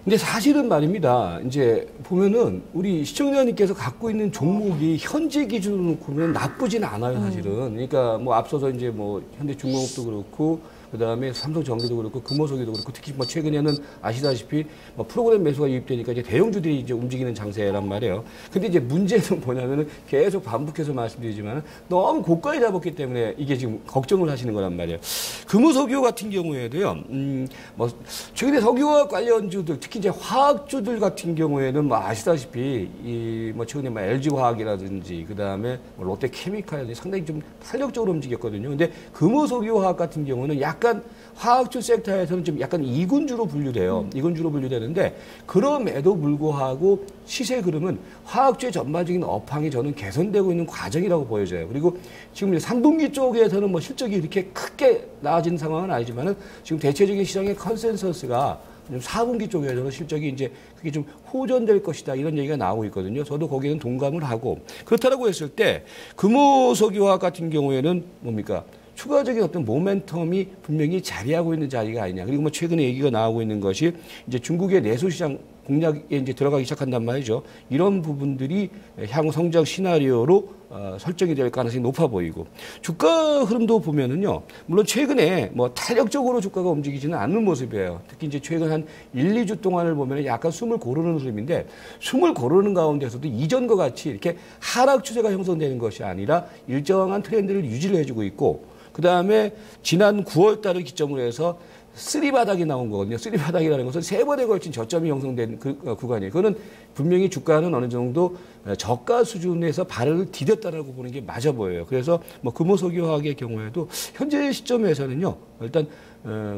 근데 사실은 말입니다. 이제 보면은 우리 시청자님께서 갖고 있는 종목이 현재 기준으로 놓고 보면 나쁘진 않아요, 사실은. 그러니까 뭐 앞서서 이제 뭐 현대 중공업도 그렇고 그다음에 삼성전기도 그렇고 금호석유도 그렇고 특히 뭐 최근에는 아시다시피 뭐 프로그램 매수가 유입되니까 이제 대형주들이 이제 움직이는 장세란 말이에요. 근데 이제 문제는 뭐냐면은 계속 반복해서 말씀드리지만 너무 고가에 잡았기 때문에 이게 지금 걱정을 하시는 거란 말이에요. 금호석유 같은 경우에도요. 뭐 최근에 석유화 관련주들 특히 이제 화학주들 같은 경우에는 뭐 아시다시피 이 뭐 최근에 뭐 LG화학이라든지 그다음에 뭐 롯데케미칼이 상당히 좀 탄력적으로 움직였거든요. 근데 금호석유화학 같은 경우는 약간 화학주 섹터에서는 좀 약간 이군주로 분류돼요. 이군주로 분류되는데 그럼에도 불구하고 시세 흐름은 화학주의 전반적인 업황이 저는 개선되고 있는 과정이라고 보여져요. 그리고 지금 3분기 쪽에서는 뭐 실적이 이렇게 크게 나아진 상황은 아니지만은 지금 대체적인 시장의 컨센서스가 4분기 쪽에서는 실적이 이제 그게 좀 호전될 것이다 이런 얘기가 나오고 있거든요. 저도 거기에는 동감을 하고 그렇다라고 했을 때 금호석유화학 같은 경우에는 뭡니까? 추가적인 어떤 모멘텀이 분명히 자리하고 있는 자리가 아니냐. 그리고 뭐 최근에 얘기가 나오고 있는 것이 이제 중국의 내수시장 공략에 이제 들어가기 시작한단 말이죠. 이런 부분들이 향후 성장 시나리오로 설정이 될 가능성이 높아 보이고 주가 흐름도 보면은요. 물론 최근에 뭐 탄력적으로 주가가 움직이지는 않는 모습이에요. 특히 이제 최근 한 1, 2주 동안을 보면 약간 숨을 고르는 흐름인데 숨을 고르는 가운데서도 이전과 같이 이렇게 하락 추세가 형성되는 것이 아니라 일정한 트렌드를 유지를 해주고 있고 그다음에 지난 9월 달을 기점으로 해서 쓰리바닥이 나온 거거든요. 쓰리바닥이라는 것은 세 번에 걸친 저점이 형성된 그 구간이에요. 그거는 분명히 주가는 어느 정도 저가 수준에서 발을 디뎠다라고 보는 게 맞아 보여요. 그래서 뭐 금호석유화학의 경우에도 현재 시점에서는요. 일단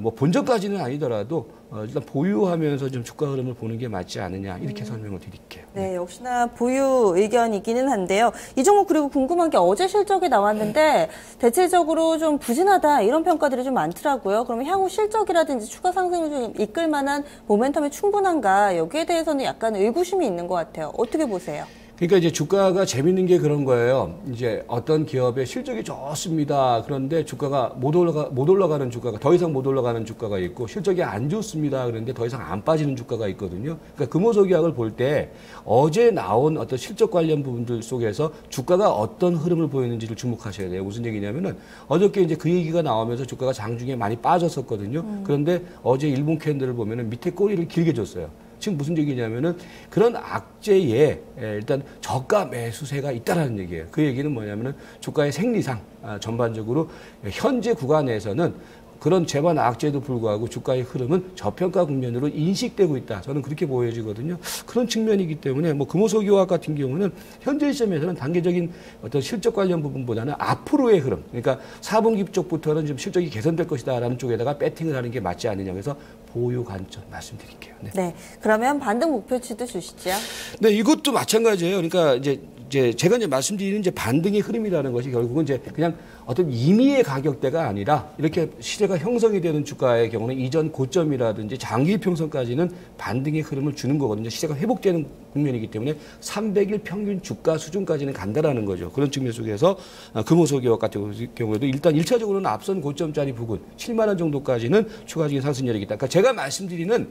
뭐 본전까지는 아니더라도 일단 보유하면서 좀 주가 흐름을 보는 게 맞지 않느냐 이렇게 설명을 드릴게요. 네, 역시나 보유 의견이기는 한데요. 이 종목 그리고 궁금한 게 어제 실적이 나왔는데 대체적으로 좀 부진하다 이런 평가들이 좀 많더라고요. 그러면 향후 실적이라든지 추가 상승을 좀 이끌 만한 모멘텀이 충분한가 여기에 대해서는 약간 의구심이 있는 것 같아요. 어떻게 보세요? 그러니까 이제 주가가 재밌는 게 그런 거예요. 이제 어떤 기업의 실적이 좋습니다. 그런데 주가가 못 올라가는 주가가 더 이상 못 올라가는 주가가 있고 실적이 안 좋습니다. 그런데 더 이상 안 빠지는 주가가 있거든요. 그러니까 금호석유학을 볼 때 어제 나온 어떤 실적 관련 부분들 속에서 주가가 어떤 흐름을 보이는지를 주목하셔야 돼요. 무슨 얘기냐면은 어저께 이제 그 얘기가 나오면서 주가가 장중에 많이 빠졌었거든요. 그런데 어제 일본 캔들을 보면은 밑에 꼬리를 길게 줬어요. 지금 무슨 얘기냐면은 그런 악재에 일단 저가 매수세가 있다라는 얘기예요. 그 얘기는 뭐냐면은 주가의 생리상 전반적으로 현재 구간에서는 그런 재반 악재에도 불구하고 주가의 흐름은 저평가 국면으로 인식되고 있다. 저는 그렇게 보여지거든요. 그런 측면이기 때문에 뭐 금호석유화학 같은 경우는 현재 시점에서는 단계적인 어떤 실적 관련 부분보다는 앞으로의 흐름. 그러니까 4분기 쪽부터는 좀 실적이 개선될 것이다라는 쪽에다가 배팅을 하는 게 맞지 않느냐. 그래서 보유 관점 말씀드릴게요. 네. 네. 그러면 반등 목표치도 주시죠. 네, 이것도 마찬가지예요. 그러니까 이제 제가 이제 말씀드리는 이제 반등의 흐름이라는 것이 결국은 이제 그냥 어떤 임의의 가격대가 아니라 이렇게 시세가 형성이 되는 주가의 경우는 이전 고점이라든지 장기 평선까지는 반등의 흐름을 주는 거거든요. 시세가 회복되는 국면이기 때문에 300일 평균 주가 수준까지는 간다라는 거죠. 그런 측면 속에서 금호석유화학 같은 경우에도 일단 1차적으로는 앞선 고점짜리 부근 7만 원 정도까지는 추가적인 상승 여력이 있다. 그러니까 제가 말씀드리는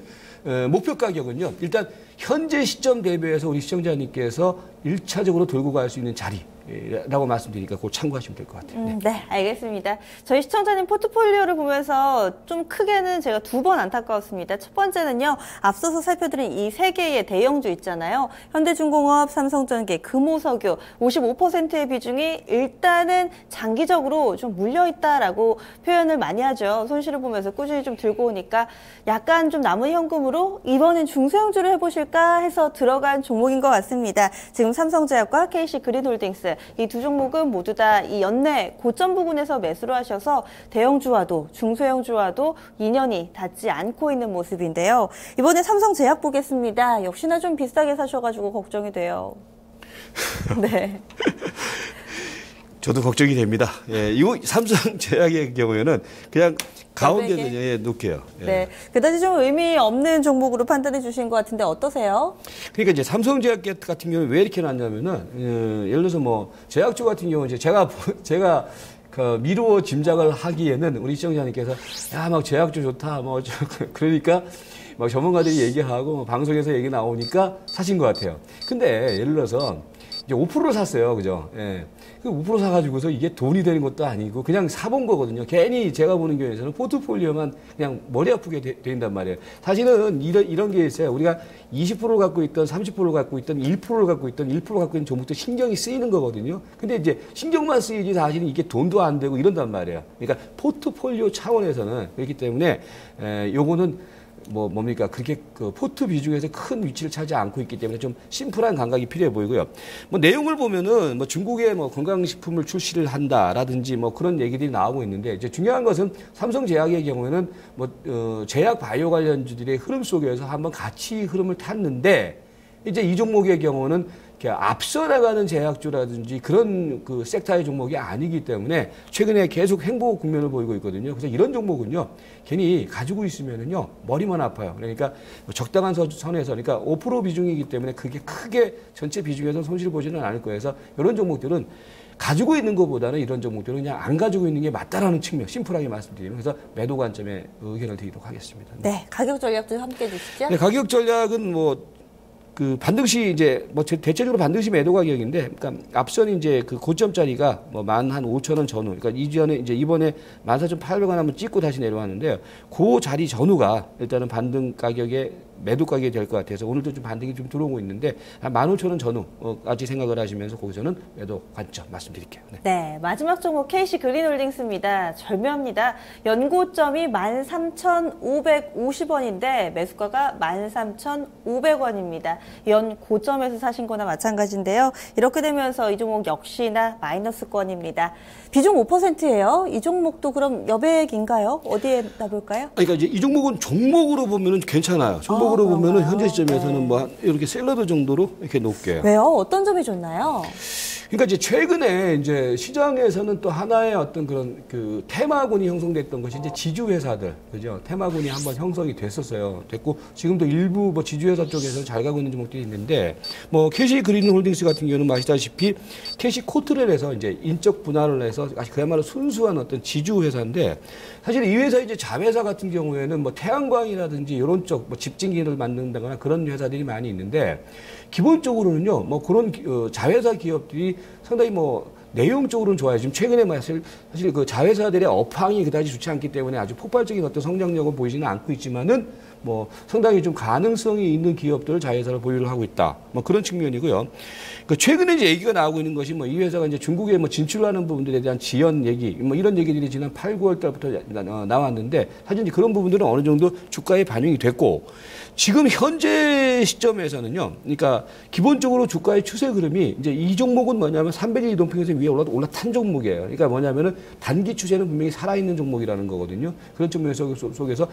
목표 가격은요. 일단 현재 시점 대비해서 우리 시청자님께서 1차적으로 돌고 갈 수 있는 자리라고 말씀드리니까 그걸 참고하시면 될 것 같아요. 네, 알겠습니다. 저희 시청자님 포트폴리오를 보면서 좀 크게는 제가 두 번 안타까웠습니다. 첫 번째는요, 앞서서 살펴드린 이 세 개의 대형주 있잖아요. 현대중공업, 삼성전기, 금호석유 55%의 비중이 일단은 장기적으로 좀 물려있다라고 표현을 많이 하죠. 손실을 보면서 꾸준히 좀 들고 오니까 약간 좀 남은 현금으로 이번엔 중소형주를 해보실까 해서 들어간 종목인 것 같습니다. 지금 삼성제약과 KC그린홀딩스 이 두 종목은 모두 다 이 연내 고점 부근에서 매수를 하셔서 대형주와도 중소형주와도 인연이 닿지 않고 있는 모습인데요. 이번에 삼성제약 보겠습니다. 역시나 좀 비싸게 사셔가지고 걱정이 돼요. 네. 저도 걱정이 됩니다. 예, 이거 삼성제약의 경우에는 그냥 가운데 놓게요. 예. 네, 그다지 좀 의미 없는 종목으로 판단해 주신 것 같은데 어떠세요? 그러니까 이제 삼성제약 같은 경우는 왜 이렇게 놨냐면은 예를 들어서 뭐 제약주 같은 경우는 이제 제가 그 미루어 짐작을 하기에는 우리 시청자님께서 야 막 제약주 좋다 뭐 그러니까 막 전문가들이 얘기하고 방송에서 얘기 나오니까 사신 것 같아요. 근데 예를 들어서 이제 5%를 샀어요, 그죠? 예. 그 5% 사가지고서 이게 돈이 되는 것도 아니고 그냥 사본 거거든요. 괜히 제가 보는 경우에는 포트폴리오만 그냥 머리 아프게 된단 말이에요. 사실은 이런 게 있어요. 우리가 20%를 갖고 있던 30%를 갖고 있던 1%를 갖고 있던 1%를 갖고 있는 종목도 신경이 쓰이는 거거든요. 근데 이제 신경만 쓰이지 사실은 이게 돈도 안 되고 이런단 말이에요. 그러니까 포트폴리오 차원에서는 그렇기 때문에 요거는 뭡니까? 그렇게 그 포트 비중에서 큰 위치를 차지 않고 있기 때문에 좀 심플한 감각이 필요해 보이고요. 뭐 내용을 보면은 뭐 중국에 뭐 건강식품을 출시를 한다라든지 뭐 그런 얘기들이 나오고 있는데 이제 중요한 것은 삼성제약의 경우에는 제약 바이오 관련주들의 흐름 속에서 한번 같이 흐름을 탔는데 이제 이 종목의 경우는 앞서 나가는 제약주라든지 그런 그 섹터의 종목이 아니기 때문에 최근에 계속 행보 국면을 보이고 있거든요. 그래서 이런 종목은요, 괜히 가지고 있으면은요, 머리만 아파요. 그러니까 적당한 선에서, 그러니까 5% 비중이기 때문에 그게 크게 전체 비중에서 손실을 보지는 않을 거예요. 그래서 이런 종목들은 가지고 있는 것보다는 이런 종목들은 그냥 안 가지고 있는 게 맞다라는 측면, 심플하게 말씀드리면 그래서 매도 관점에 의견을 드리도록 하겠습니다. 네, 가격 전략도 함께 해주시죠. 네, 가격 전략은 그 반등시 이제 대체적으로 반등시 매도 가격인데, 그러니까 앞선 이제 그 고점짜리가 뭐 15,000원 전후, 그러니까 이번에 14,800원 한번 찍고 다시 내려왔는데요. 그 자리 전후가 일단은 반등 가격에 매도 가격이 될 것 같아서 오늘도 좀 반등이 좀 들어오고 있는데 한 15,000원 전후까지 생각을 하시면서 거기서는 매도 관점 말씀드릴게요. 네, 마지막 종목 KC그린홀딩스입니다. 절묘합니다. 연고점이 13,550원인데 매수가가 13,500원입니다. 연 고점에서 사신 거나 마찬가지인데요. 이렇게 되면서 이 종목 역시나 마이너스권입니다. 비중 5%예요. 이 종목도 그럼 여백인가요? 어디에 놔볼까요? 그러니까 이제 이 종목은 종목으로 보면은 괜찮아요. 종목으로 보면은 현재 시점에서는 네. 뭐 이렇게 샐러드 정도로 이렇게 높게. 왜요? 어떤 점이 좋나요? 그러니까 이제 최근에 이제 시장에서는 또 하나의 어떤 그런 그 테마군이 형성됐던 것이 이제 지주회사들, 그죠? 테마군이 한번 형성이 됐고 지금도 일부 뭐 지주회사 쪽에서는 잘 가고 있는 종목들이 있는데 뭐 캐시 그린홀딩스 같은 경우는 아시다시피 캐시 코트렐에서 이제 인적 분할을 해서 그야말로 순수한 어떤 지주회사인데 사실 이 회사 이제 자회사 같은 경우에는 뭐 태양광이라든지 이런 쪽 뭐 집진기를 만든다거나 그런 회사들이 많이 있는데 기본적으로는요 뭐 그런 자회사 기업들이 상당히 뭐 내용적으로는 좋아요. 지금 최근에 사실 그 자회사들의 업황이 그다지 좋지 않기 때문에 아주 폭발적인 어떤 성장력을 보이지는 않고 있지만은 뭐 상당히 좀 가능성이 있는 기업들 자회사를 보유를 하고 있다. 뭐 그런 측면이고요. 그 최근에 이제 얘기가 나오고 있는 것이 뭐 이 회사가 이제 중국에 뭐 진출하는 부분들에 대한 지연 얘기, 뭐 이런 얘기들이 지난 8, 9월 달부터 나왔는데 사실 이제 그런 부분들은 어느 정도 주가에 반영이 됐고 지금 현재 시점에서는요. 그러니까 기본적으로 주가의 추세 흐름이 이제 이 종목은 뭐냐면 300일 이동평균선 위에 올라탄 종목이에요. 그러니까 뭐냐면은 단기 추세는 분명히 살아있는 종목이라는 거거든요. 그런 측면 속에서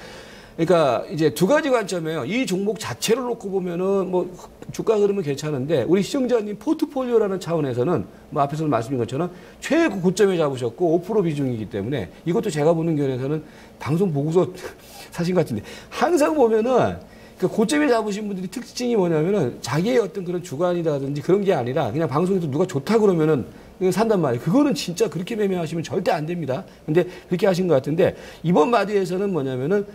그러니까 이제 두 가지 관점이에요. 이 종목 자체를 놓고 보면은 뭐 주가 흐름은 괜찮은데 우리 시청자님 포트폴리오라는 차원에서는 뭐 앞에서 말씀드린 것처럼 최고점에 잡으셨고 5% 비중이기 때문에 이것도 제가 보는 견해에서는 방송 보고서 사신 것 같은데 항상 보면은 그 고점에 잡으신 분들이 특징이 뭐냐면은 자기의 어떤 그런 주관이라든지 그런 게 아니라 그냥 방송에서 누가 좋다 그러면은 산단 말이에요. 그거는 진짜 그렇게 매매하시면 절대 안 됩니다. 근데 그렇게 하신 것 같은데 이번 마디에서는 뭐냐면은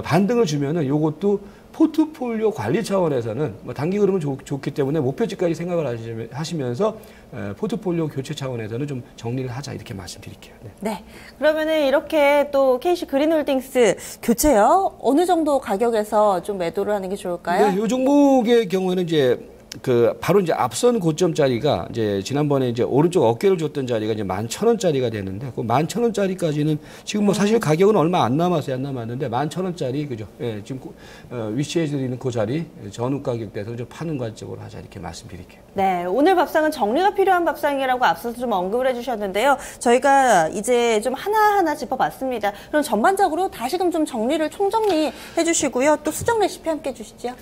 반등을 주면은 요것도 포트폴리오 관리 차원에서는 뭐 단기 흐름은 좋기 때문에 목표치까지 생각을 하시면서 포트폴리오 교체 차원에서는 좀 정리를 하자 이렇게 말씀드릴게요. 네. 네. 그러면은 이렇게 또 KC 그린홀딩스 교체요? 어느 정도 가격에서 좀 매도를 하는 게 좋을까요? 네, 이 종목의 경우에는 이제 바로 이제 앞선 고점짜리가 이제 지난번에 이제 오른쪽 어깨를 줬던 자리가 이제 11,000원짜리가 되는데 그 11,000원짜리까지는 지금 뭐 사실 가격은 얼마 안 남았는데 11,000원짜리 그죠? 예, 지금 위치해 드리는 그 자리 전후 가격대에서 좀 파는 관점으로 하자 이렇게 말씀드릴게요. 네, 오늘 밥상은 정리가 필요한 밥상이라고 앞서서 좀 언급을 해주셨는데요. 저희가 이제 좀 하나하나 짚어봤습니다. 그럼 전반적으로 다시금 좀 정리를 총정리 해주시고요. 또 수정 레시피 함께 해주시죠.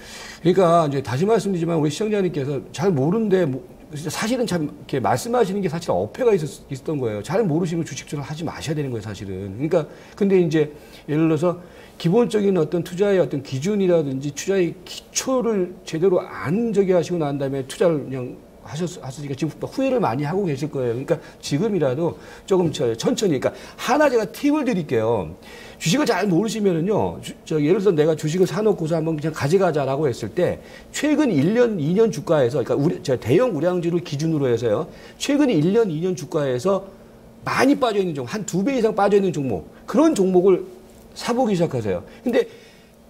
그러니까 이제 다시 말씀드리지만 우리 시청자님께서 잘 모르는데 사실은 참 이렇게 말씀하시는 게 사실 어폐가 있었던 거예요. 잘 모르시면 주식 투자를 하지 마셔야 되는 거예요, 사실은. 그러니까 근데 이제 예를 들어서 기본적인 어떤 투자의 어떤 기준이라든지 투자의 기초를 제대로 안 하시고 난 다음에 투자를 그냥 하셨으니까 지금 후회를 많이 하고 계실 거예요. 그러니까 지금이라도 조금 천천히. 그러니까 하나 제가 팁을 드릴게요. 주식을 잘 모르시면은요, 예를 들어서 내가 주식을 사놓고서 한번 그냥 가져가자라고 했을 때, 최근 1년, 2년 주가에서, 그러니까 대형 우량주를 기준으로 해서요, 최근 1년, 2년 주가에서 많이 빠져있는 종목, 한 2배 이상 빠져있는 종목, 그런 종목을 사보기 시작하세요. 근데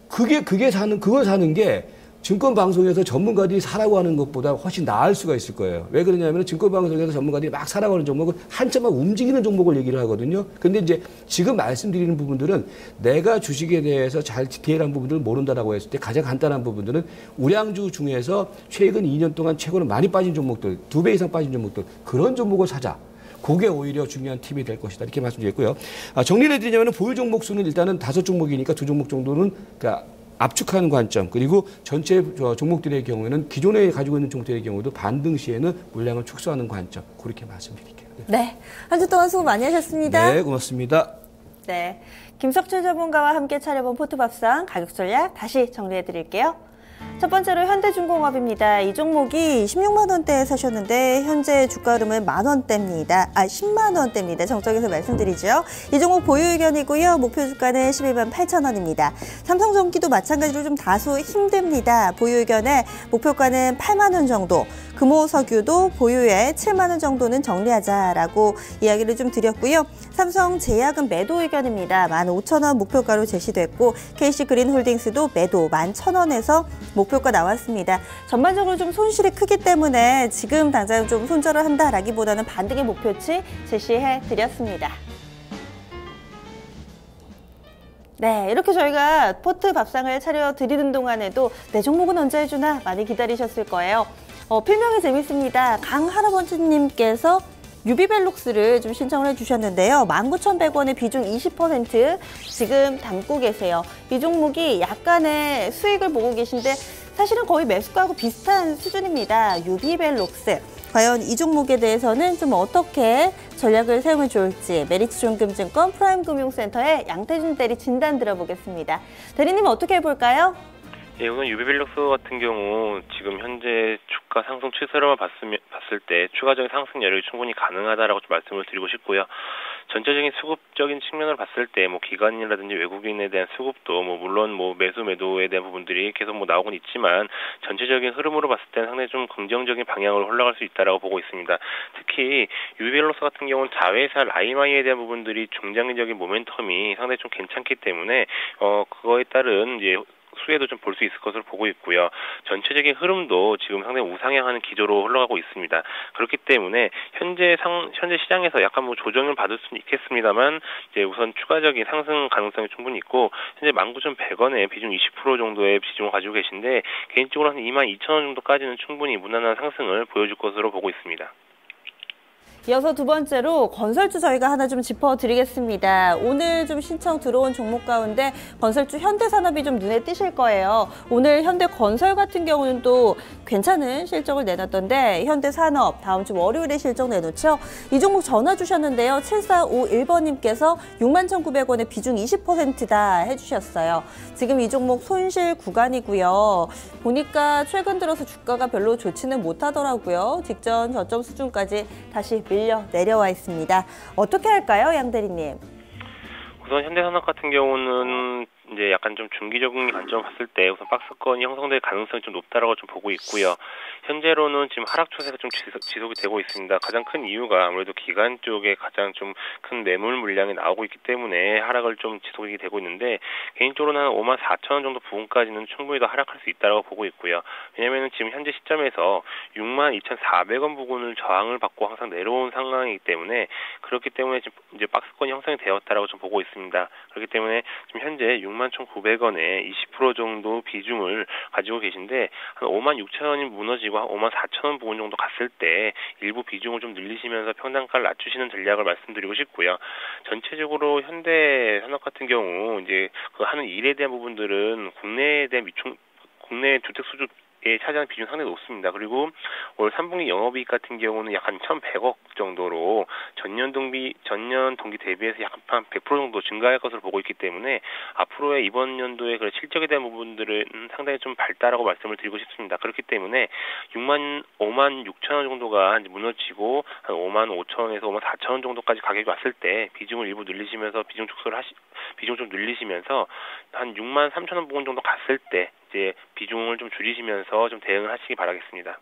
그걸 사는 게 증권방송에서 전문가들이 사라고 하는 것보다 훨씬 나을 수가 있을 거예요. 왜 그러냐면 증권방송에서 전문가들이 막 사라고 하는 종목은 한참 막 움직이는 종목을 얘기를 하거든요. 근데 이제 지금 말씀드리는 부분들은 내가 주식에 대해서 잘 디테일한 부분들을 모른다라고 했을 때 가장 간단한 부분들은 우량주 중에서 최근 2년 동안 최고로 많이 빠진 종목들, 2배 이상 빠진 종목들, 그런 종목을 사자. 그게 오히려 중요한 팁이 될 것이다. 이렇게 말씀드렸고요. 정리를 해드리자면 보유 종목 수는 일단은 5종목이니까 2종목 정도는 그러니까 압축하는 관점, 그리고 전체 종목들의 경우에는 기존에 가지고 있는 종목들의 경우도 반등 시에는 물량을 축소하는 관점, 그렇게 말씀드릴게요. 네. 한 주 동안 수고 많이 하셨습니다. 네, 고맙습니다. 네. 김석철 전문가와 함께 차려본 포트밥상 가격 전략 다시 정리해 드릴게요. 첫 번째로 현대중공업입니다. 이 종목이 16만 원대에 사셨는데 현재 주가 흐름은 10,000원대입니다. 10만 원대입니다. 정적에서 말씀드리죠. 이 종목 보유 의견이고요. 목표 주가는 12만 8,000원입니다. 삼성전기도 마찬가지로 좀 다소 힘듭니다. 보유 의견에 목표가는 8만 원 정도. 금호석유도 보유에 7만 원 정도는 정리하자라고 이야기를 좀 드렸고요. 삼성제약은 매도 의견입니다. 15,000원 목표가로 제시됐고 KC 그린홀딩스도 매도 11,000원에서 목표가 나왔습니다. 전반적으로 좀 손실이 크기 때문에 지금 당장 좀 손절을 한다라기보다는 반등의 목표치 제시해 드렸습니다. 네, 이렇게 저희가 포트 밥상을 차려드리는 동안에도 내 종목은 언제 해주나 많이 기다리셨을 거예요. 필명이 재밌습니다. 강할아버지님께서 유비벨룩스를 좀 신청을 해주셨는데요. 19,100원의 비중 20% 지금 담고 계세요. 이 종목이 약간의 수익을 보고 계신데 사실은 거의 매수가하고 비슷한 수준입니다. 유비벨룩스. 과연 이 종목에 대해서는 좀 어떻게 전략을 세우면 좋을지 메리츠존금증권 프라임금융센터의 양태준 대리 진단 들어보겠습니다. 대리님 어떻게 해볼까요? 예, 우선 유비벨룩스 같은 경우 지금 현재 주가 상승 추세로만 봤을 때 추가적인 상승 여력이 충분히 가능하다라고 좀 말씀을 드리고 싶고요. 전체적인 수급적인 측면을 봤을 때 기관이라든지 외국인에 대한 수급도 물론 매수 매도에 대한 부분들이 계속 나오곤 있지만 전체적인 흐름으로 봤을 때는 상당히 좀 긍정적인 방향으로 흘러갈 수 있다라고 보고 있습니다. 특히 유비벨룩스 같은 경우는 자회사 라이마이에 대한 부분들이 중장기적인 모멘텀이 상당히 좀 괜찮기 때문에 그거에 따른 이제 수혜도 좀 볼 수 있을 것으로 보고 있고요. 전체적인 흐름도 지금 상당히 우상향하는 기조로 흘러가고 있습니다. 그렇기 때문에 현재 시장에서 약간 조정을 받을 수는 있겠습니다만 이제 우선 추가적인 상승 가능성이 충분히 있고 현재 19,100원에 비중 20% 정도의 비중을 가지고 계신데 개인적으로 한 22,000원 정도까지는 충분히 무난한 상승을 보여줄 것으로 보고 있습니다. 이어서 두 번째로 건설주 저희가 하나 좀 짚어드리겠습니다. 오늘 좀 신청 들어온 종목 가운데 건설주 현대산업이 좀 눈에 띄실 거예요. 오늘 현대건설 같은 경우는 또 괜찮은 실적을 내놨던데 현대산업 다음 주 월요일에 실적 내놓죠. 이 종목 전화 주셨는데요. 7451번님께서 61,900원에 비중 20%다 해주셨어요. 지금 이 종목 손실 구간이고요. 보니까 최근 들어서 주가가 별로 좋지는 못하더라고요. 직전 저점 수준까지 다시 밀려 내려와 있습니다. 어떻게 할까요, 양 대리님? 우선 현대산업 같은 경우는 이제 약간 좀 중기적인 관점을 봤을 때 우선 박스권이 형성될 가능성이 좀 높다라고 좀 보고 있고요. 현재로는 지금 하락 추세가 좀 지속이 되고 있습니다. 가장 큰 이유가 아무래도 기관 쪽에 가장 좀 큰 매물 물량이 나오고 있기 때문에 하락을 좀 지속이 되고 있는데 개인적으로는 한 54,000원 정도 부분까지는 충분히 더 하락할 수 있다라고 보고 있고요. 왜냐하면 지금 현재 시점에서 62,400원 부근을 저항을 받고 항상 내려온 상황이기 때문에 그렇기 때문에 지금 이제 박스권이 형성이 되었다라고 좀 보고 있습니다. 그렇기 때문에 지금 현재 61,900원에 20% 정도 비중을 가지고 계신데 한 56,000원이 무너지고 한 54,000원 부근 정도 갔을 때 일부 비중을 좀 늘리시면서 평단가를 낮추시는 전략을 말씀드리고 싶고요. 전체적으로 현대산업 같은 경우 이제 그 하는 일에 대한 부분들은 국내에 대한 국내 주택 수주 차지하는 비중이 상당히 높습니다. 그리고 올 3분기 영업이익 같은 경우는 약 한 1,100억 정도로 전년 동기 대비해서 약 한 100% 정도 증가할 것으로 보고 있기 때문에 앞으로의 이번 연도의 그 실적에 대한 부분들은 상당히 좀 밝다라고 말씀을 드리고 싶습니다. 그렇기 때문에 56,000원 정도가 이제 무너지고 한 55,000원에서 54,000원 정도까지 가격이 왔을 때 비중을 일부 늘리시면서 비중 좀 늘리시면서 한 63,000원 부분 정도 갔을 때 이제 비중을 좀 줄이시면서 좀 대응을 하시기 바라겠습니다.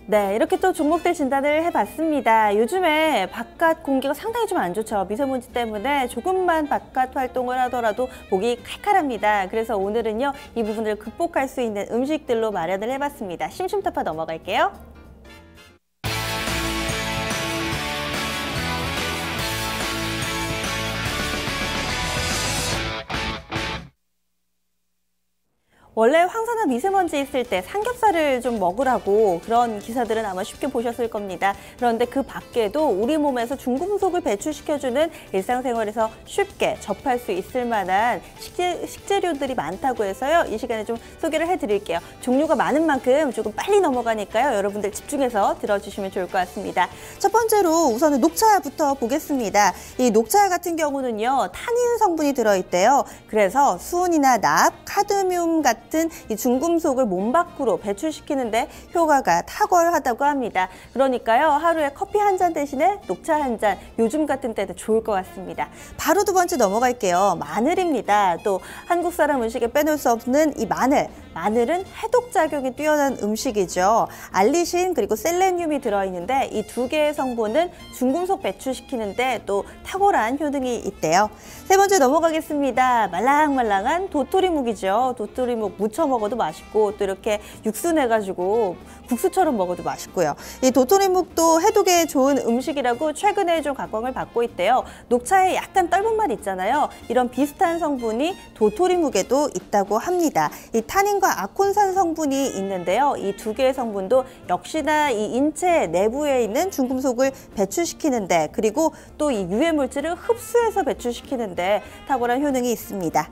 네, 이렇게 또 종목들 진단을 해봤습니다. 요즘에 바깥 공기가 상당히 좀 안 좋죠. 미세먼지 때문에 조금만 바깥 활동을 하더라도 목이 칼칼합니다. 그래서 오늘은요, 이 부분을 극복할 수 있는 음식들로 마련을 해봤습니다. 심심타파 넘어갈게요. 원래 황사나 미세먼지 있을 때 삼겹살을 좀 먹으라고 그런 기사들은 아마 쉽게 보셨을 겁니다. 그런데 그 밖에도 우리 몸에서 중금속을 배출시켜주는 일상생활에서 쉽게 접할 수 있을 만한 식재료들이 많다고 해서요. 이 시간에 좀 소개를 해드릴게요. 종류가 많은 만큼 조금 빨리 넘어가니까요. 여러분들 집중해서 들어주시면 좋을 것 같습니다. 첫 번째로 우선은 녹차부터 보겠습니다. 이 녹차 같은 경우는요. 타닌 성분이 들어있대요. 그래서 수은이나 납, 카드뮴 같은 이 중금속을 몸 밖으로 배출시키는데 효과가 탁월하다고 합니다. 그러니까요. 하루에 커피 한 잔 대신에 녹차 한 잔 요즘 같은 때도 좋을 것 같습니다. 바로 두 번째 넘어갈게요. 마늘입니다. 또 한국 사람 음식에 빼놓을 수 없는 이 마늘. 마늘은 해독 작용이 뛰어난 음식이죠. 알리신 그리고 셀레늄이 들어있는데 이 두 개의 성분은 중금속 배출시키는데 또 탁월한 효능이 있대요. 세 번째 넘어가겠습니다. 말랑말랑한 도토리묵이죠. 도토리묵 무쳐 먹어도 맛있고 또 이렇게 육수 내가지고 국수처럼 먹어도 맛있고요. 이 도토리묵도 해독에 좋은 음식이라고 최근에 좀 각광을 받고 있대요. 녹차에 약간 떫은 맛 있잖아요. 이런 비슷한 성분이 도토리묵에도 있다고 합니다. 이 타닌과 아콘산 성분이 있는데요. 이 두 개의 성분도 역시나 이 인체 내부에 있는 중금속을 배출시키는데 그리고 또 이 유해 물질을 흡수해서 배출시키는데 탁월한 효능이 있습니다.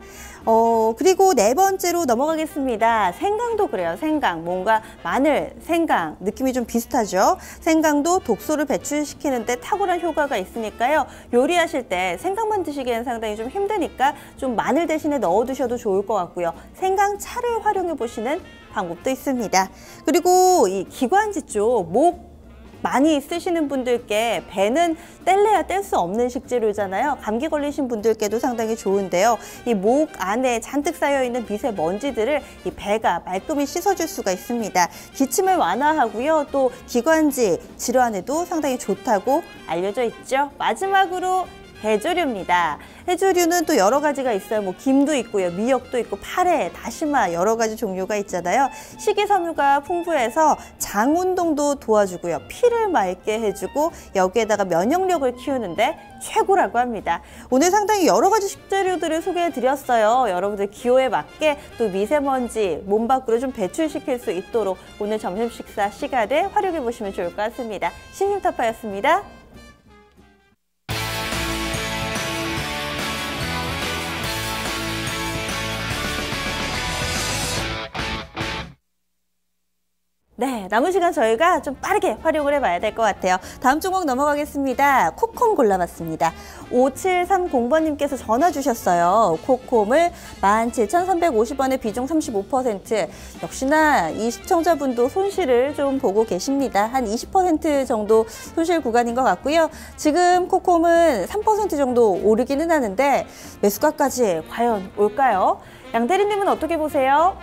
그리고 네 번째로 넘어가겠습니다. 생강도 그래요. 생강. 뭔가 마늘, 생강 느낌이 좀 비슷하죠. 생강도 독소를 배출시키는데 탁월한 효과가 있으니까요. 요리하실 때 생강만 드시기에는 상당히 좀 힘드니까 좀 마늘 대신에 넣어두셔도 좋을 것 같고요. 생강차를 활용해 보시는 방법도 있습니다. 그리고 이 기관지 쪽, 목 많이 쓰시는 분들께 배는 뗄래야 뗄 수 없는 식재료잖아요. 감기 걸리신 분들께도 상당히 좋은데요. 이 목 안에 잔뜩 쌓여있는 미세먼지들을 이 배가 말끔히 씻어줄 수가 있습니다. 기침을 완화하고요. 또 기관지 질환에도 상당히 좋다고 알려져 있죠. 마지막으로 해조류입니다. 해조류는 또 여러 가지가 있어요. 뭐 김도 있고요, 미역도 있고, 파래, 다시마 여러 가지 종류가 있잖아요. 식이섬유가 풍부해서 장 운동도 도와주고요, 피를 맑게 해주고 여기에다가 면역력을 키우는데 최고라고 합니다. 오늘 상당히 여러 가지 식재료들을 소개해드렸어요. 여러분들 기호에 맞게 또 미세먼지 몸 밖으로 좀 배출시킬 수 있도록 오늘 점심 식사 시간에 활용해 보시면 좋을 것 같습니다. 신심타파였습니다. 네, 남은 시간 저희가 좀 빠르게 활용을 해봐야 될 것 같아요. 다음 종목 넘어가겠습니다. 코콤 골라봤습니다. 5730번님께서 전화 주셨어요. 코콤을 17,350원에 비중 35%. 역시나 이 시청자분도 손실을 좀 보고 계십니다. 한 20% 정도 손실 구간인 것 같고요. 지금 코콤은 3% 정도 오르기는 하는데 매수가까지 과연 올까요? 양 대리님은 어떻게 보세요?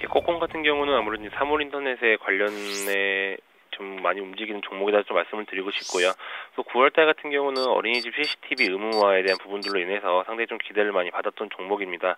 코콤 같은 경우는 아무래도 사물인터넷에 관련해 좀 많이 움직이는 종목이다 좀 말씀을 드리고 싶고요. 또 9월달 같은 경우는 어린이집 CCTV 의무화에 대한 부분들로 인해서 상당히 좀 기대를 많이 받았던 종목입니다.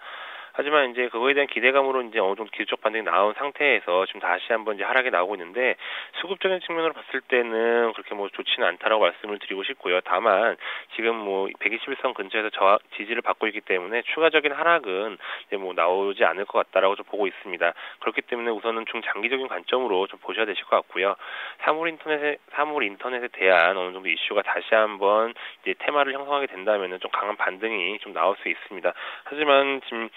하지만 이제 그거에 대한 기대감으로 이제 어느 정도 기술적 반등이 나온 상태에서 지금 다시 한번 이제 하락이 나오고 있는데 수급적인 측면으로 봤을 때는 그렇게 뭐 좋지는 않다라고 말씀을 드리고 싶고요. 다만 지금 뭐 121선 근처에서 지지를 받고 있기 때문에 추가적인 하락은 이제 뭐 나오지 않을 것 같다라고 좀 보고 있습니다. 그렇기 때문에 우선은 중장기적인 관점으로 좀 보셔야 되실 것 같고요. 사물 인터넷에 대한 어느 정도 이슈가 다시 한번 이제 테마를 형성하게 된다면은 좀 강한 반등이 좀 나올 수 있습니다. 하지만 지금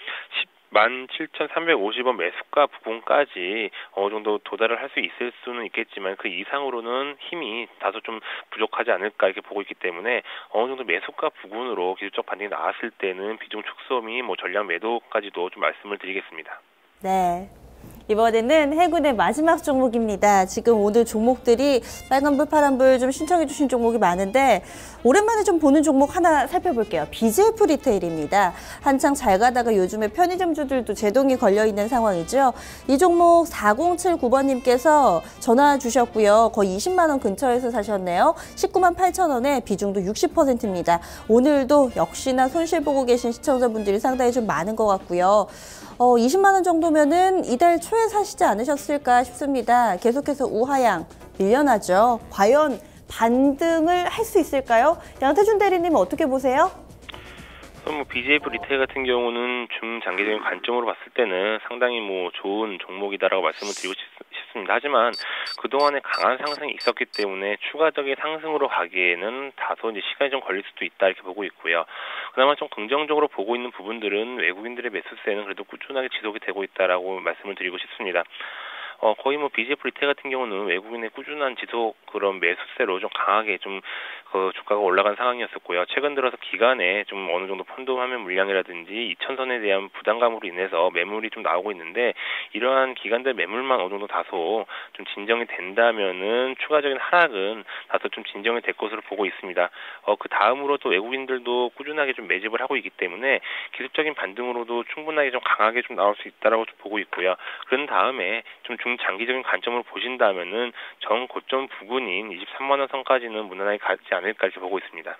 17,350원 매수가 부분까지 어느 정도 도달을 할 수 있을 수는 있겠지만 그 이상으로는 힘이 다소 좀 부족하지 않을까 이렇게 보고 있기 때문에 어느 정도 매수가 부분으로 기술적 반등이 나왔을 때는 비중 축소 및 뭐 전량 매도까지도 좀 말씀을 드리겠습니다. 네. 이번에는 해군의 마지막 종목입니다. 지금 오늘 종목들이 빨간불, 파란불 좀 신청해 주신 종목이 많은데 오랜만에 좀 보는 종목 하나 살펴볼게요. BJF 리테일입니다. 한창 잘 가다가 요즘에 편의점주들도 제동이 걸려있는 상황이죠. 이 종목 4079번님께서 전화 주셨고요. 거의 20만 원 근처에서 사셨네요. 19만 8천 원에 비중도 60%입니다. 오늘도 역시나 손실 보고 계신 시청자분들이 상당히 좀 많은 것 같고요. 20만 원 정도면은 이달 초에 사시지 않으셨을까 싶습니다. 계속해서 우하향 밀려나죠. 과연 반등을 할 수 있을까요? 양태준 대리님 어떻게 보세요? 뭐 BJF 리테일 같은 경우는 중장기적인 관점으로 봤을 때는 상당히 뭐 좋은 종목이다라고 말씀을 드리고 싶습니다. 하지만 그동안에 강한 상승이 있었기 때문에 추가적인 상승으로 가기에는 다소 이제 시간이 좀 걸릴 수도 있다 이렇게 보고 있고요. 그나마 좀 긍정적으로 보고 있는 부분들은 외국인들의 매수세는 그래도 꾸준하게 지속이 되고 있다라고 말씀을 드리고 싶습니다. 거의 뭐 BJF 리테일 같은 경우는 외국인의 꾸준한 지속 그런 매수세로 좀 강하게 좀 주가가 올라간 상황이었었고요. 최근 들어서 기간에 좀 어느 정도 펀드 화면 물량이라든지 2,000선에 대한 부담감으로 인해서 매물이 좀 나오고 있는데 이러한 기관들 매물만 어느 정도 다소 좀 진정이 된다면은 추가적인 하락은 다소 좀 진정이 될 것으로 보고 있습니다. 그 다음으로 또 외국인들도 꾸준하게 좀 매집을 하고 있기 때문에 기술적인 반등으로도 충분하게 좀 강하게 좀 나올 수 있다라고 좀 보고 있고요. 그런 다음에 좀 중장기적인 관점으로 보신다면은 전 고점 부근인 23만 원 선까지는 무난하게 가지 않을까 이렇게 보고 있습니다.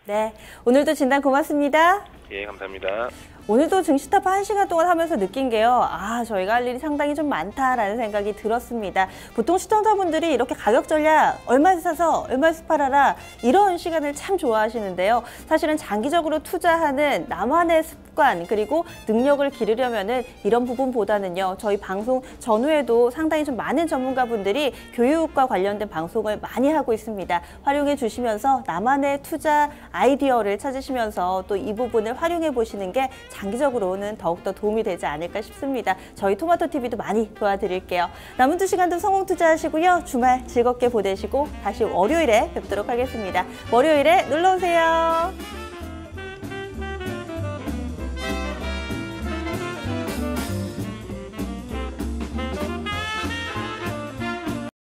네, 오늘도 진단 고맙습니다. 예, 감사합니다. 오늘도 증시타파 1시간 동안 하면서 느낀 게요. 저희가 할 일이 상당히 좀 많다라는 생각이 들었습니다. 보통 시청자분들이 이렇게 가격 전략 얼마에서 사서 얼마에서 팔아라 이런 시간을 참 좋아하시는데요. 사실은 장기적으로 투자하는 나만의 습관 그리고 능력을 기르려면은 이런 부분보다는요. 저희 방송 전후에도 상당히 좀 많은 전문가분들이 교육과 관련된 방송을 많이 하고 있습니다. 활용해 주시면서 나만의 투자 아이디어를 찾으시면서 또 이 부분을 활용해 보시는 게 장기적으로는 더욱더 도움이 되지 않을까 싶습니다. 저희 토마토TV도 많이 도와드릴게요. 남은 2시간도 성공 투자하시고요. 주말 즐겁게 보내시고 다시 월요일에 뵙도록 하겠습니다. 월요일에 놀러오세요.